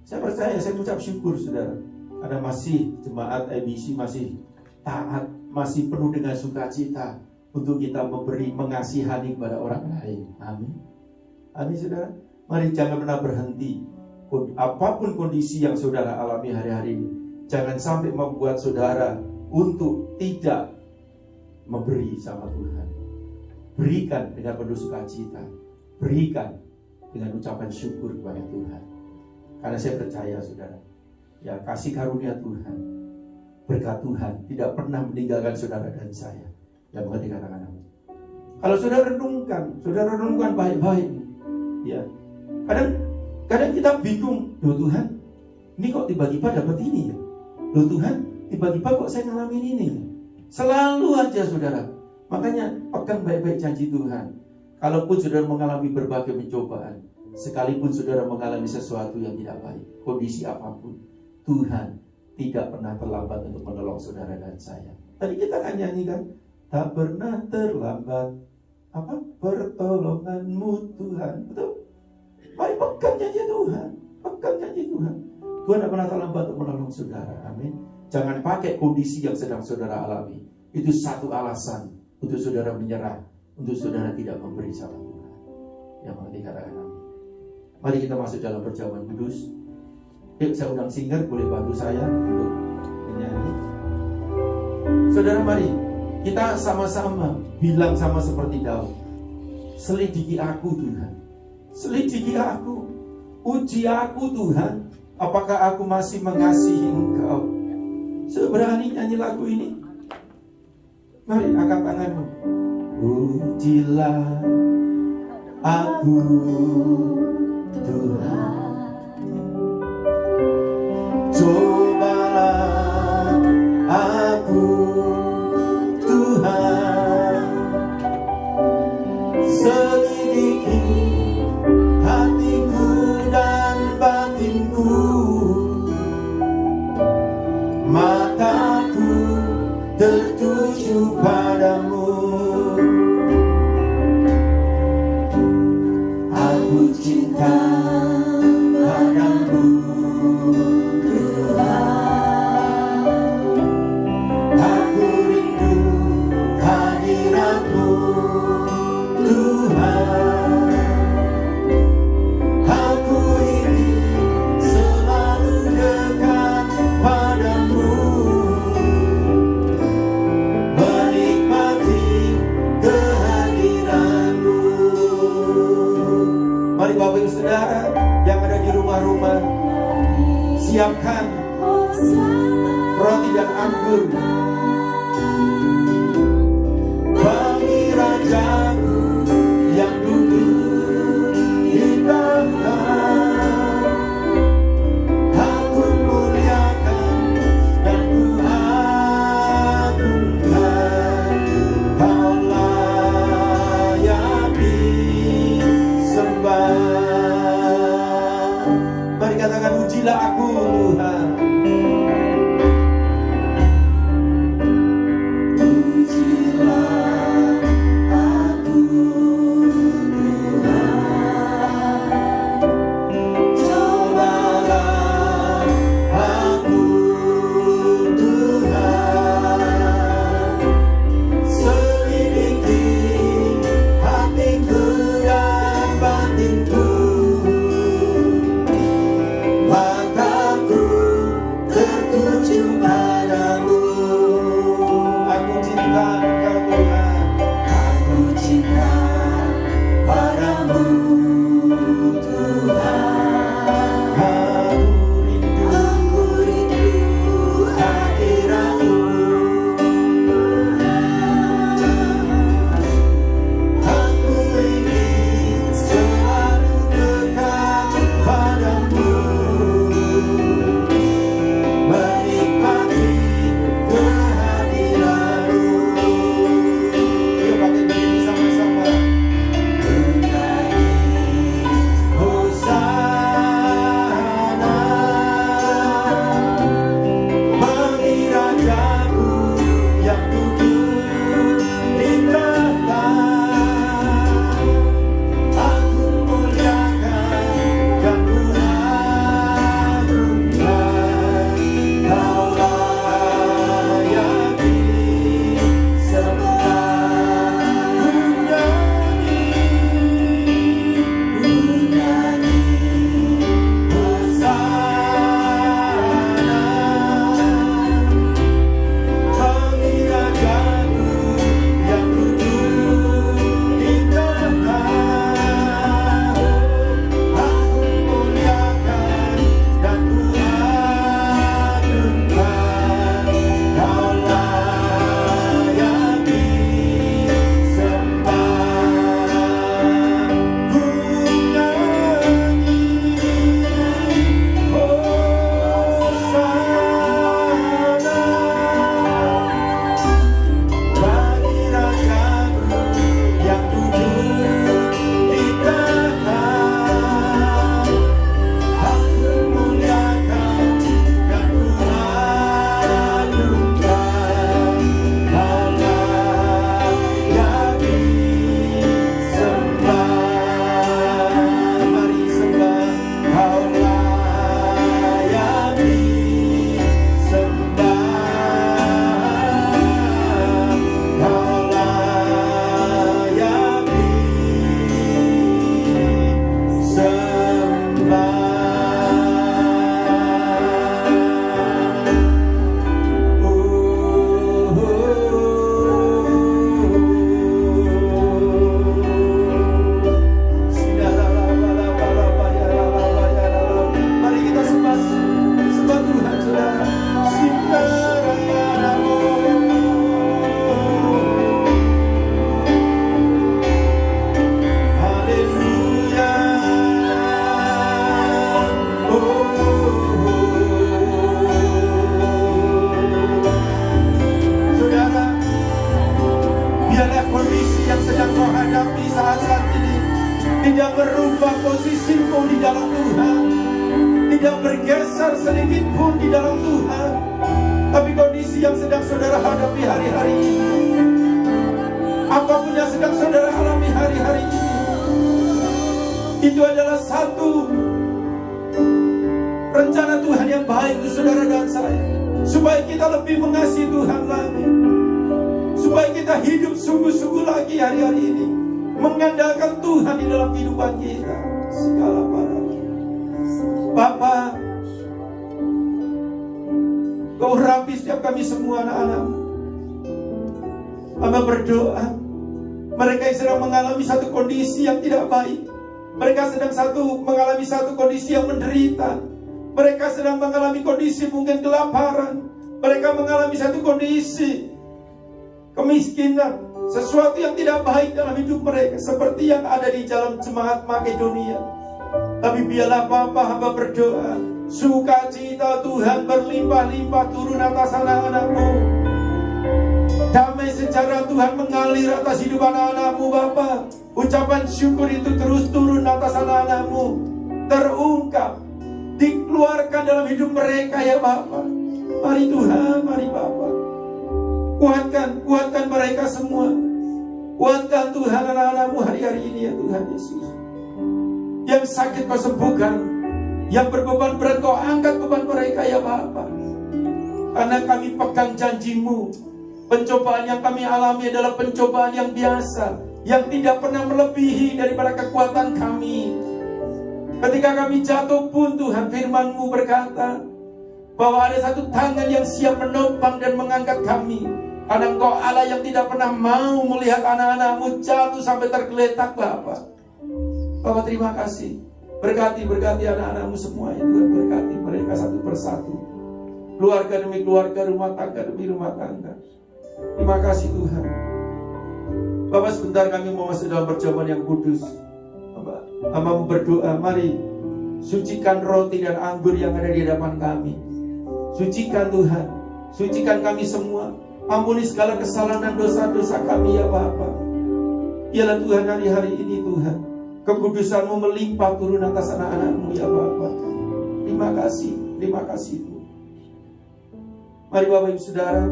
Saya percaya, saya mengucap syukur, saudara. Ada masih jemaat ABC masih taat, masih penuh dengan sukacita untuk kita memberi, mengasihani kepada orang lain. Amin. Amin, saudara. Mari jangan pernah berhenti. Apapun kondisi yang saudara alami hari-hari ini, jangan sampai membuat saudara untuk tidak memberi sama Tuhan. Berikan dengan penuh sukacita. Berikan dengan ucapan syukur kepada Tuhan. Karena saya percaya saudara, ya kasih karunia Tuhan, berkat Tuhan tidak pernah meninggalkan saudara dan saya. Yang mengerti katakan amin. Kalau saudara renungkan baik-baik. Ya, kadang kita bingung, loh Tuhan, ini kok tiba-tiba dapat ini ya? Loh Tuhan, tiba-tiba kok saya ngalamin ini ya? Selalu aja saudara. Makanya pegang baik-baik janji Tuhan. Kalaupun saudara mengalami berbagai pencobaan, sekalipun saudara mengalami sesuatu yang tidak baik, kondisi apapun, Tuhan tidak pernah terlambat untuk menolong saudara dan saya. Tadi kita kan nyanyikan, tak pernah terlambat pertolonganmu Tuhan. Betul? Mari pegang janji Tuhan. Pegang janji Tuhan. Tuhan tidak pernah terlambat untuk menolong saudara. Amin. Jangan pakai kondisi yang sedang saudara alami. Itu satu alasan untuk saudara menyerah, untuk saudara tidak memberi sama Tuhan. Yang mengerti katakan amin. Mari kita masuk dalam perjamuan kudus. Yuk saya undang singer, boleh bantu saya untuk menyanyi. Saudara mari kita sama-sama bilang sama seperti Daud, selidiki aku Tuhan, selidiki aku, uji aku Tuhan, apakah aku masih mengasihi Engkau. Seberani nyanyi lagu ini. Mari angkat tanganmu. Ujilah aku Tuhan, cobalah aku Tuhan, selidiki hatiku dan batinku, mataku tertuju padamu. Aku cinta padamu Tuhan, aku rindu hadiratmu Tuhan, aku ingin selalu dekat padamu, menikmati kehadiranmu. Mari Bapak Ibu Saudara yang ada di rumah-rumah, siapkan roti dan anggur bagi Rajaku yang duduk di tahta. Aku muliakan dan ku agungkan, Kau layak disembah. Mari katakan, ujilah aku Tuhan, hadapi saat-saat ini tidak berubah posisimu di dalam Tuhan, tidak bergeser sedikit pun di dalam Tuhan. Tapi kondisi yang sedang saudara hadapi hari-hari ini, apapun yang sedang saudara alami hari-hari ini, itu adalah satu rencana Tuhan yang baik untuk saudara dan saya, supaya kita lebih mengasihi Tuhan lagi, supaya kita hidup sungguh-sungguh lagi hari-hari ini, mengandalkan Tuhan di dalam kehidupan kita segala parah. Bapa, Kau urapi setiap kami semua anak-anak-Mu. Hamba berdoa, mereka yang sedang mengalami satu kondisi yang tidak baik, mereka sedang mengalami satu kondisi yang menderita, mereka sedang mengalami kondisi mungkin kelaparan, mereka mengalami satu kondisi kemiskinan, sesuatu yang tidak baik dalam hidup mereka, seperti yang ada di dalam jemaat Makedonia. Tapi biarlah Bapa, hamba berdoa, sukacita Tuhan berlimpah-limpah turun atas anak-anak-Mu. Damai sejahtera Tuhan mengalir atas hidup anak-anak-Mu Bapa. Ucapan syukur itu terus turun atas anak-anak-Mu, terungkap, dikeluarkan dalam hidup mereka ya Bapa. Mari Tuhan, mari Bapa, kuatkan mereka semua. Kuatkan Tuhan anak-anak-Mu hari-hari ini ya Tuhan Yesus. Yang sakit Kau sembuhkan, yang berbeban berat Kau angkat beban mereka ya Bapa. Karena kami pegang janji-Mu, pencobaan yang kami alami adalah pencobaan yang biasa, yang tidak pernah melebihi daripada kekuatan kami. Ketika kami jatuh pun Tuhan, firman-Mu berkata bahwa ada satu tangan yang siap menopang dan mengangkat kami. Karena Engkau Allah yang tidak pernah mau melihat anak-anak-Mu jatuh sampai tergeletak Bapa. Bapak terima kasih. Berkati anak-anak-Mu semua ya Tuhan. Berkati mereka satu persatu, keluarga demi keluarga, rumah tangga demi rumah tangga. Terima kasih Tuhan. Bapak, sebentar kami mau masuk dalam perjamuan yang kudus. Hamba berdoa, mari sucikan roti dan anggur yang ada di hadapan kami. Sucikan Tuhan, sucikan kami semua. Ampuni segala kesalahan dan dosa-dosa kami ya Bapa. Biarlah Tuhan hari-hari ini Tuhan, kekudusan-Mu melimpah turun atas anak-anak-Mu ya Bapa. Terima kasih Tuhan. Mari Bapak Ibu Saudara,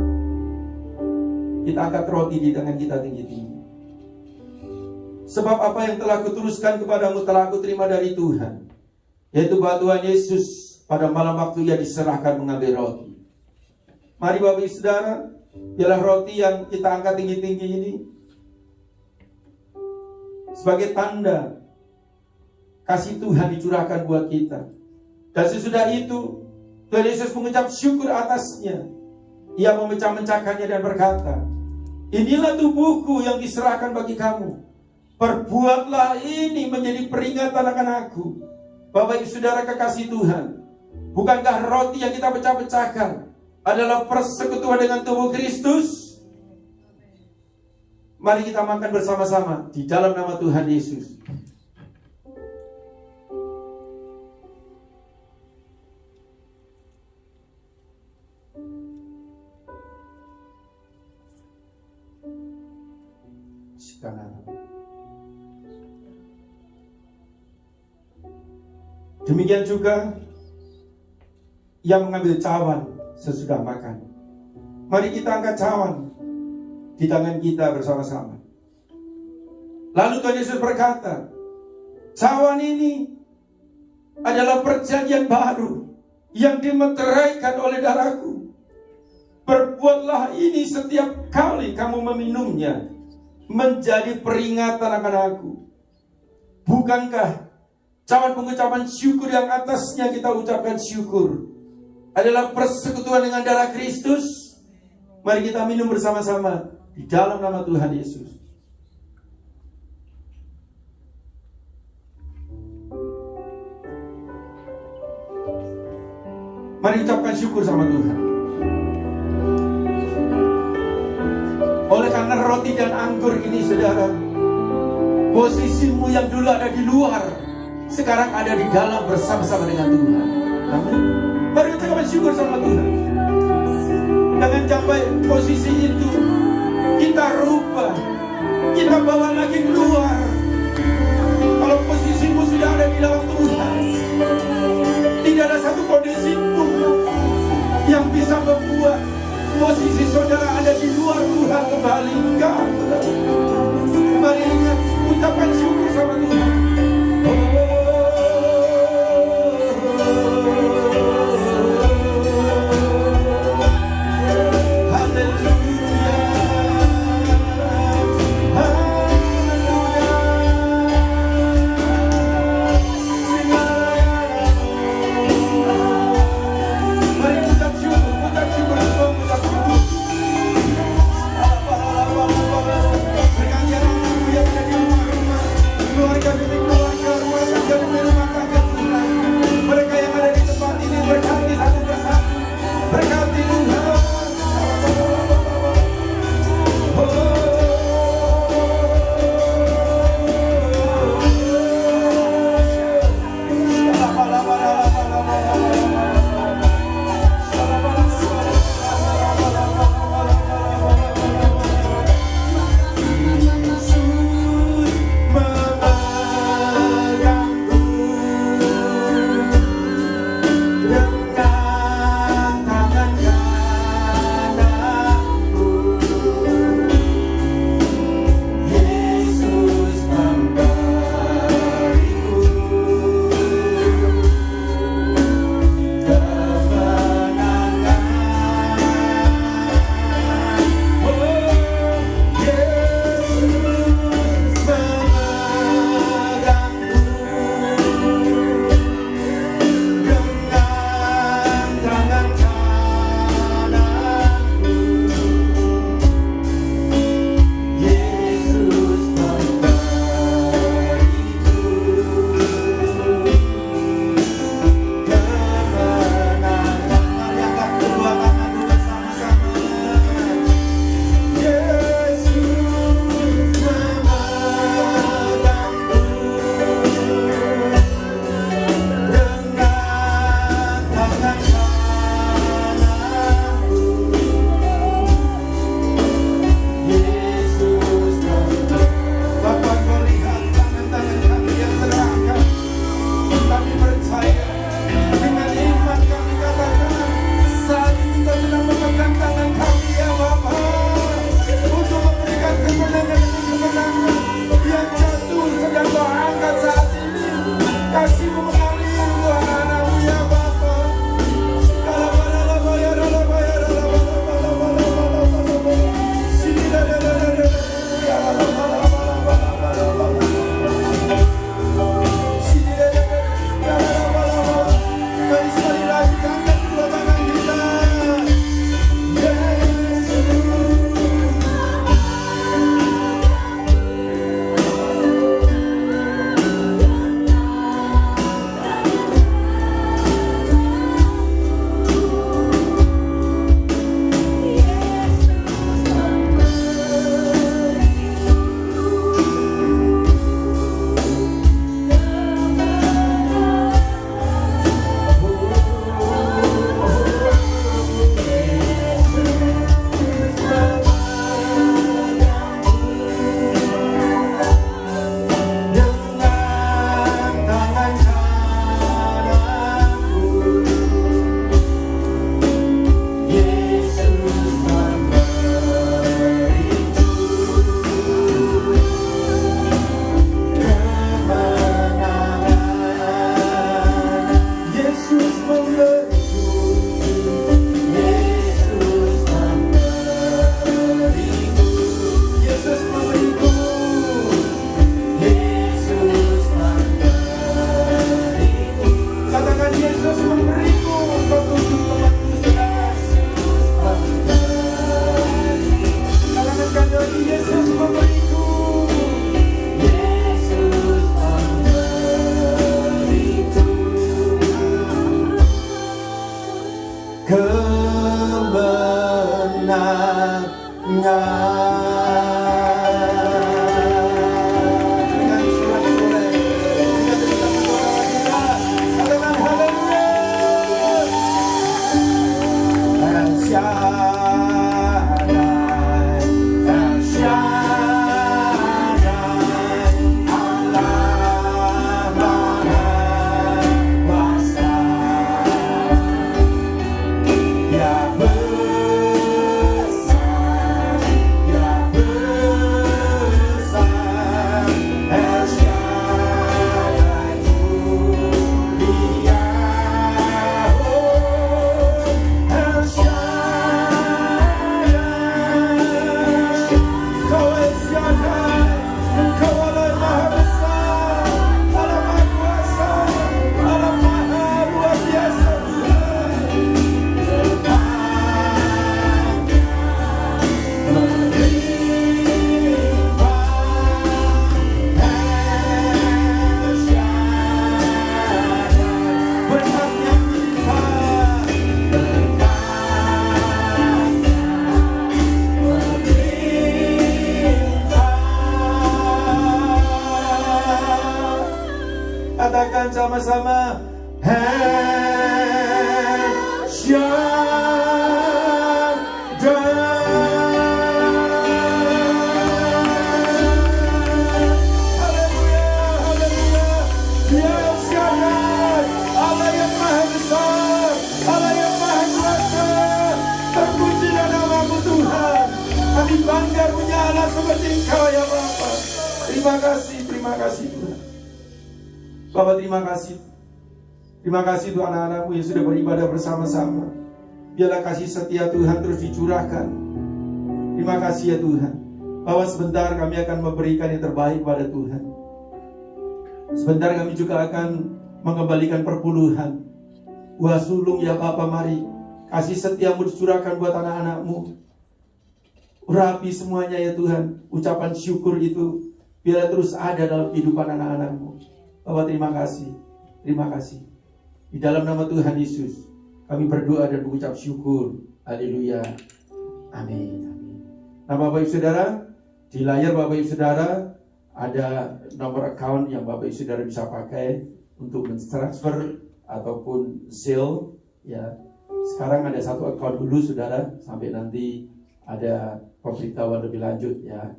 kita angkat roti di tangan kita tinggi-tinggi. Sebab apa yang telah Kuteruskan kepadamu telah Aku terima dari Tuhan, yaitu bahwa Tuhan Yesus pada malam waktu Ia diserahkan mengambil roti. Mari Bapak Ibu Saudara, biarlah roti yang kita angkat tinggi-tinggi ini sebagai tanda kasih Tuhan dicurahkan buat kita. Dan sesudah itu Tuhan Yesus mengucap syukur atasnya. Ia memecah-mecahkannya dan berkata, inilah tubuhku yang diserahkan bagi kamu. Perbuatlah ini menjadi peringatan akan Aku. Bapak Ibu Saudara kekasih Tuhan, bukankah roti yang kita pecah-pecahkan adalah persekutuan dengan tubuh Kristus? Mari kita makan bersama-sama di dalam nama Tuhan Yesus. Demikian juga yang mengambil cawan sesudah makan. Mari kita angkat cawan di tangan kita bersama-sama. Lalu Tuhan Yesus berkata, cawan ini adalah perjanjian baru yang dimeteraikan oleh darahku. Perbuatlah ini setiap kali kamu meminumnya, menjadi peringatan akan Aku. Bukankah cawan pengucapan syukur yang atasnya kita ucapkan syukur adalah persekutuan dengan darah Kristus? Mari kita minum bersama-sama di dalam nama Tuhan Yesus. Mari ucapkan syukur sama Tuhan. Oleh karena roti dan anggur ini saudara, posisimu yang dulu ada di luar sekarang ada di dalam bersama-sama dengan Tuhan. Amin. Mari ucapkan syukur sama Tuhan. Dengan sampai posisi itu kita rubah, kita bawa lagi keluar bersama-sama. Bangga punya Allah seperti Engkau ya Bapa. Terima kasih Tuhan. Bapa, terima kasih. Terima kasih Tuhan anak-anakmu yang sudah beribadah bersama-sama. Biarlah kasih setia Tuhan terus dicurahkan. Terima kasih ya Tuhan, bahwa sebentar kami akan memberikan yang terbaik pada Tuhan. Sebentar kami juga akan mengembalikan perpuluhan. Wah sulung ya Bapa, mari kasih setiamu dicurahkan buat anak-anakmu. Urapi semuanya ya Tuhan. Ucapan syukur itu biarlah terus ada dalam kehidupan anak-anakmu. Bapak terima kasih. Terima kasih. Di dalam nama Tuhan Yesus kami berdoa dan mengucap syukur. Haleluya. Amin. Nah Bapak Ibu Saudara, di layar Bapak Ibu Saudara ada nomor account yang Bapak Ibu Saudara bisa pakai untuk mentransfer ataupun sale ya. Sekarang ada satu account dulu Saudara, sampai nanti ada pemberitahuan lebih lanjut ya.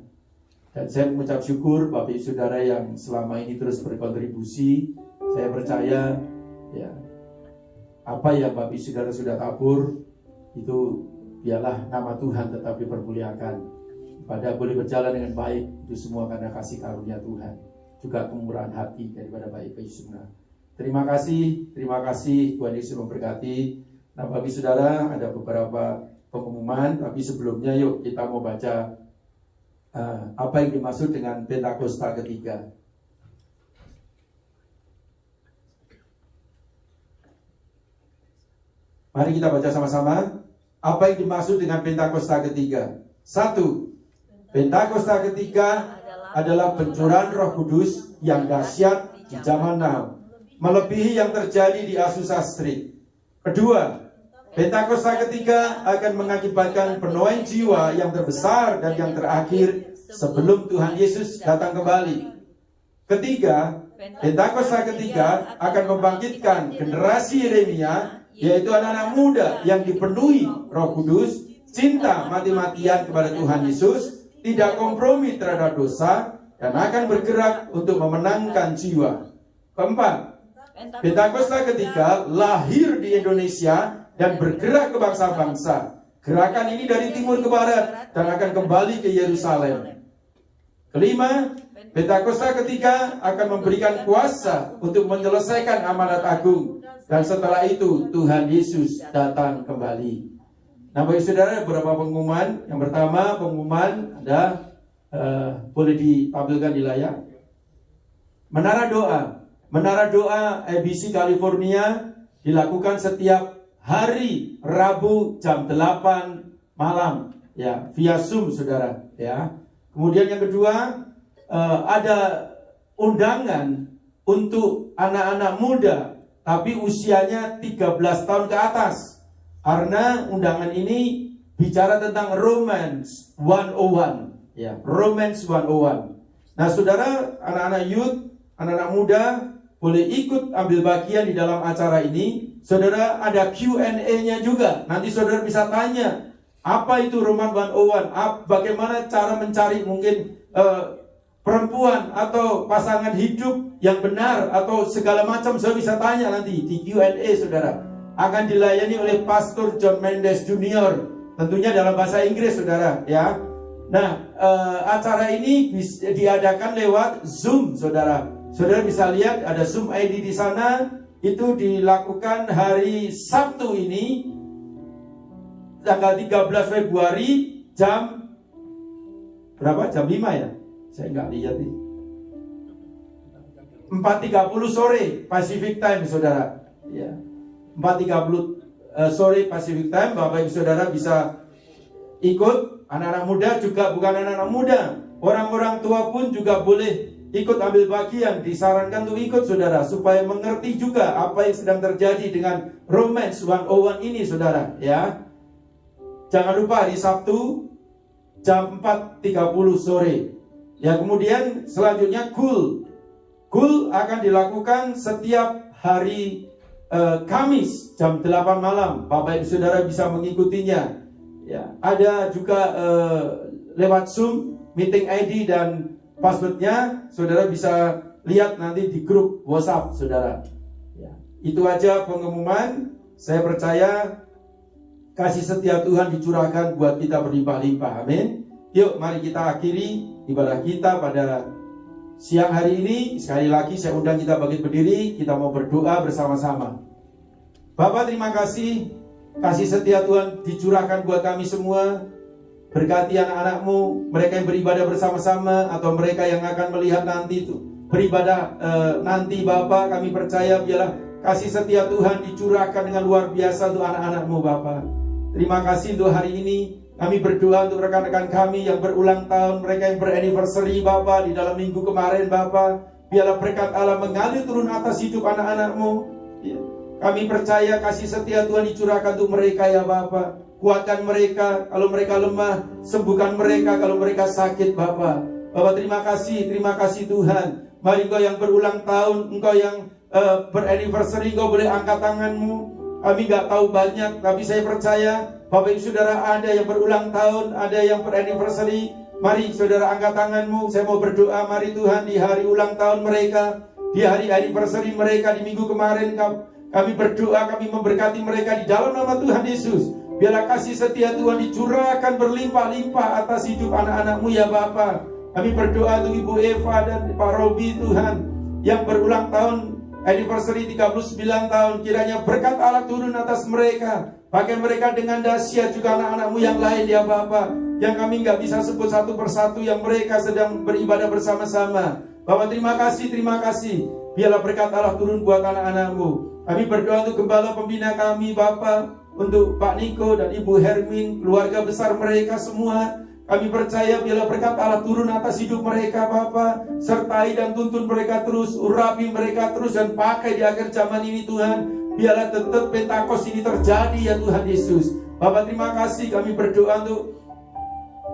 Dan saya mengucap syukur Bapak Ibu Saudara yang selama ini terus berkontribusi. Saya percaya ya, apa yang Bapak Ibu Saudara sudah tabur itu biarlah nama Tuhan tetap dipermuliakan. Ibadah boleh berjalan dengan baik, itu semua karena kasih karunia Tuhan, juga kemurahan hati daripada Bapak Ibu Saudara. Terima kasih Tuhan Yesus memberkati. Nah Bapak Ibu Saudara, ada beberapa pengumuman, tapi sebelumnya yuk kita mau baca apa yang dimaksud dengan Pentakosta ketiga. Mari kita baca sama-sama apa yang dimaksud dengan Pentakosta ketiga. 1. Pentakosta ketiga adalah pencurahan Roh Kudus yang dahsyat di zaman now, melebihi yang terjadi di Azusa Street. Kedua, Pentakosta ketiga akan mengakibatkan penuaian jiwa yang terbesar dan yang terakhir sebelum Tuhan Yesus datang kembali. Ketiga, Pentakosta ketiga akan membangkitkan generasi Yeremia, yaitu anak-anak muda yang dipenuhi Roh Kudus, cinta mati-matian kepada Tuhan Yesus, tidak kompromi terhadap dosa, dan akan bergerak untuk memenangkan jiwa. Keempat, Pentakosta ketiga lahir di Indonesia dan bergerak ke bangsa-bangsa. Gerakan ini dari timur ke barat dan akan kembali ke Yerusalem. Kelima, Pentakosta ketiga akan memberikan kuasa untuk menyelesaikan amanat agung. Dan setelah itu Tuhan Yesus datang kembali. Nah bagi saudara, beberapa pengumuman. Yang pertama, pengumuman ada boleh ditampilkan di layar. Menara doa ABC California dilakukan setiap hari Rabu jam 8 malam ya, via Zoom saudara ya. Kemudian yang kedua, ada undangan untuk anak-anak muda tapi usianya 13 tahun ke atas, karena undangan ini bicara tentang Romance 101 ya, Romance 101. Nah saudara, anak-anak youth, anak-anak muda boleh ikut ambil bagian di dalam acara ini. Saudara, ada Q&A-nya juga. Nanti saudara bisa tanya, apa itu Romance 101? Bagaimana cara mencari mungkin perempuan atau pasangan hidup yang benar, atau segala macam. Saudara bisa tanya nanti di Q&A saudara. Akan dilayani oleh Pastor John Mendes Jr. Tentunya dalam bahasa Inggris saudara ya. Nah, acara ini diadakan lewat Zoom saudara. Saudara bisa lihat ada Zoom ID di sana. Itu dilakukan hari Sabtu ini, tanggal 13 Februari jam berapa? Jam 5 ya? Saya nggak lihat nih. 4.30 sore Pacific Time saudara ya. 4.30 sore Pacific Time. Bapak Ibu Saudara bisa ikut. Anak-anak muda juga, bukan anak-anak muda, orang-orang tua pun juga boleh ikut ambil bagian. Disarankan untuk ikut saudara, supaya mengerti juga apa yang sedang terjadi dengan Romance 101 ini saudara ya. Jangan lupa hari Sabtu jam 4.30 sore ya. Kemudian selanjutnya Cool akan dilakukan setiap hari Kamis jam 8 malam. Bapak Ibu Saudara bisa mengikutinya. Ya, ada juga lewat Zoom meeting ID dan passwordnya saudara bisa lihat nanti di grup WhatsApp saudara. Ya, itu aja pengumuman. Saya percaya kasih setia Tuhan dicurahkan buat kita berlimpah-limpah. Amin. Yuk mari kita akhiri ibadah kita pada siang hari ini. Sekali lagi saya undang kita bangkit berdiri. Kita mau berdoa bersama-sama. Bapak terima kasih. Kasih setia Tuhan dicurahkan buat kami semua. Berkati anak-anak-Mu, mereka yang beribadah bersama-sama, atau mereka yang akan melihat nanti itu beribadah nanti Bapak. Kami percaya biarlah kasih setia Tuhan dicurahkan dengan luar biasa untuk anak-anak-Mu Bapak. Terima kasih untuk hari ini. Kami berdoa untuk rekan-rekan kami yang berulang tahun, mereka yang beranniversary Bapak di dalam minggu kemarin Bapak. Biarlah berkat Allah mengalir turun atas hidup anak-anak-Mu. Ya. Kami percaya kasih setia Tuhan dicurahkan untuk mereka ya Bapak. Kuatkan mereka kalau mereka lemah, sembuhkan mereka kalau mereka sakit Bapak. Bapak terima kasih Tuhan. Mari Engkau yang berulang tahun, Engkau yang beranniversary, Engkau boleh angkat tangan-Mu. Kami gak tahu banyak, tapi saya percaya Bapak Ibu Saudara ada yang berulang tahun, ada yang beranniversary. Mari saudara angkat tangan-Mu. Saya mau berdoa, mari Tuhan di hari ulang tahun mereka, di hari anniversary mereka di minggu kemarin, kami berdoa, kami memberkati mereka di dalam nama Tuhan Yesus. Biarlah kasih setia Tuhan dicurahkan berlimpah-limpah atas hidup anak-anak-Mu ya Bapak. Kami berdoa untuk Ibu Eva dan Pak Robi Tuhan yang berulang tahun anniversary 39 tahun. Kiranya berkat Allah turun atas mereka. Pakai mereka dengan dahsyat, juga anak-anak-Mu yang lain ya Bapak, yang kami nggak bisa sebut satu persatu, yang mereka sedang beribadah bersama-sama. Bapak terima kasih. Biarlah berkat Allah turun buat anak-anak-Mu. Kami berdoa untuk gembala pembina kami Bapak, untuk Pak Niko dan Ibu Hermin, keluarga besar mereka semua. Kami percaya biarlah berkat Allah turun atas hidup mereka Bapak. Sertai dan tuntun mereka terus, urapi mereka terus, dan pakai di akhir zaman ini Tuhan. Biarlah tetap Pentakost ini terjadi ya Tuhan Yesus. Bapak terima kasih. Kami berdoa untuk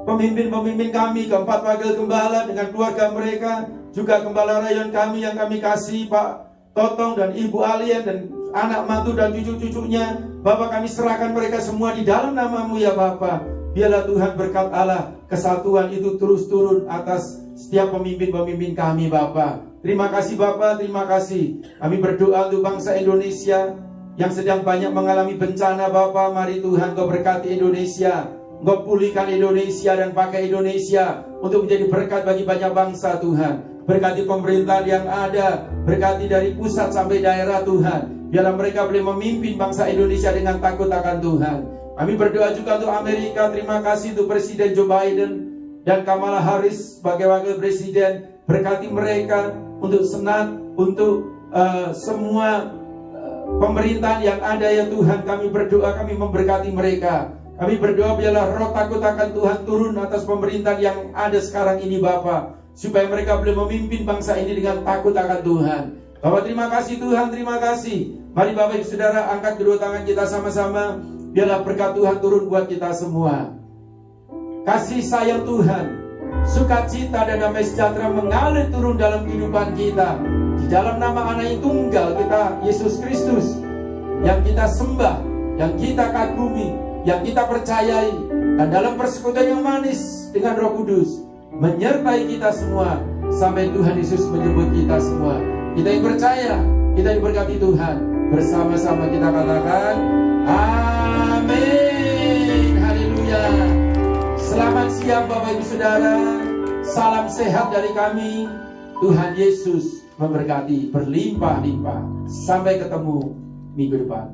pemimpin-pemimpin kami, keempat wakil gembala dengan keluarga mereka, juga gembala rayon kami yang kami kasih, Pak Totong dan Ibu Alian dan anak mantu dan cucu-cucunya. Bapak kami serahkan mereka semua di dalam nama-Mu ya Bapak. Biarlah Tuhan berkat Allah, kesatuan itu terus turun atas setiap pemimpin-pemimpin kami Bapak. Terima kasih Bapak, terima kasih. Kami berdoa untuk bangsa Indonesia yang sedang banyak mengalami bencana Bapak. Mari Tuhan Kau berkati Indonesia, Kau pulihkan Indonesia dan pakai Indonesia untuk menjadi berkat bagi banyak bangsa Tuhan. Berkati pemerintahan yang ada, berkati dari pusat sampai daerah Tuhan. Biarlah mereka boleh memimpin bangsa Indonesia dengan takut akan Tuhan. Kami berdoa juga untuk Amerika. Terima kasih untuk Presiden Joe Biden dan Kamala Harris sebagai wakil presiden. Berkati mereka untuk Senat, untuk semua pemerintahan yang ada ya Tuhan. Kami berdoa, kami memberkati mereka. Kami berdoa biarlah roh takut akan Tuhan turun atas pemerintahan yang ada sekarang ini Bapak, supaya mereka boleh memimpin bangsa ini dengan takut akan Tuhan. Bapak terima kasih Tuhan, terima kasih. Mari Bapak Ibu Saudara angkat kedua tangan kita sama-sama. Biarlah berkat Tuhan turun buat kita semua. Kasih sayang Tuhan, sukacita dan damai sejahtera mengalir turun dalam kehidupan kita. Di dalam nama Anak yang tunggal kita, Yesus Kristus, yang kita sembah, yang kita kagumi, yang kita percayai. Dan dalam persekutuan yang manis dengan Roh Kudus menyertai kita semua sampai Tuhan Yesus menyebut kita semua. Kita yang percaya, kita diberkati Tuhan. Bersama-sama kita katakan amin. Haleluya. Selamat siang Bapak Ibu Saudara. Salam sehat dari kami. Tuhan Yesus memberkati berlimpah-limpah. Sampai ketemu minggu depan.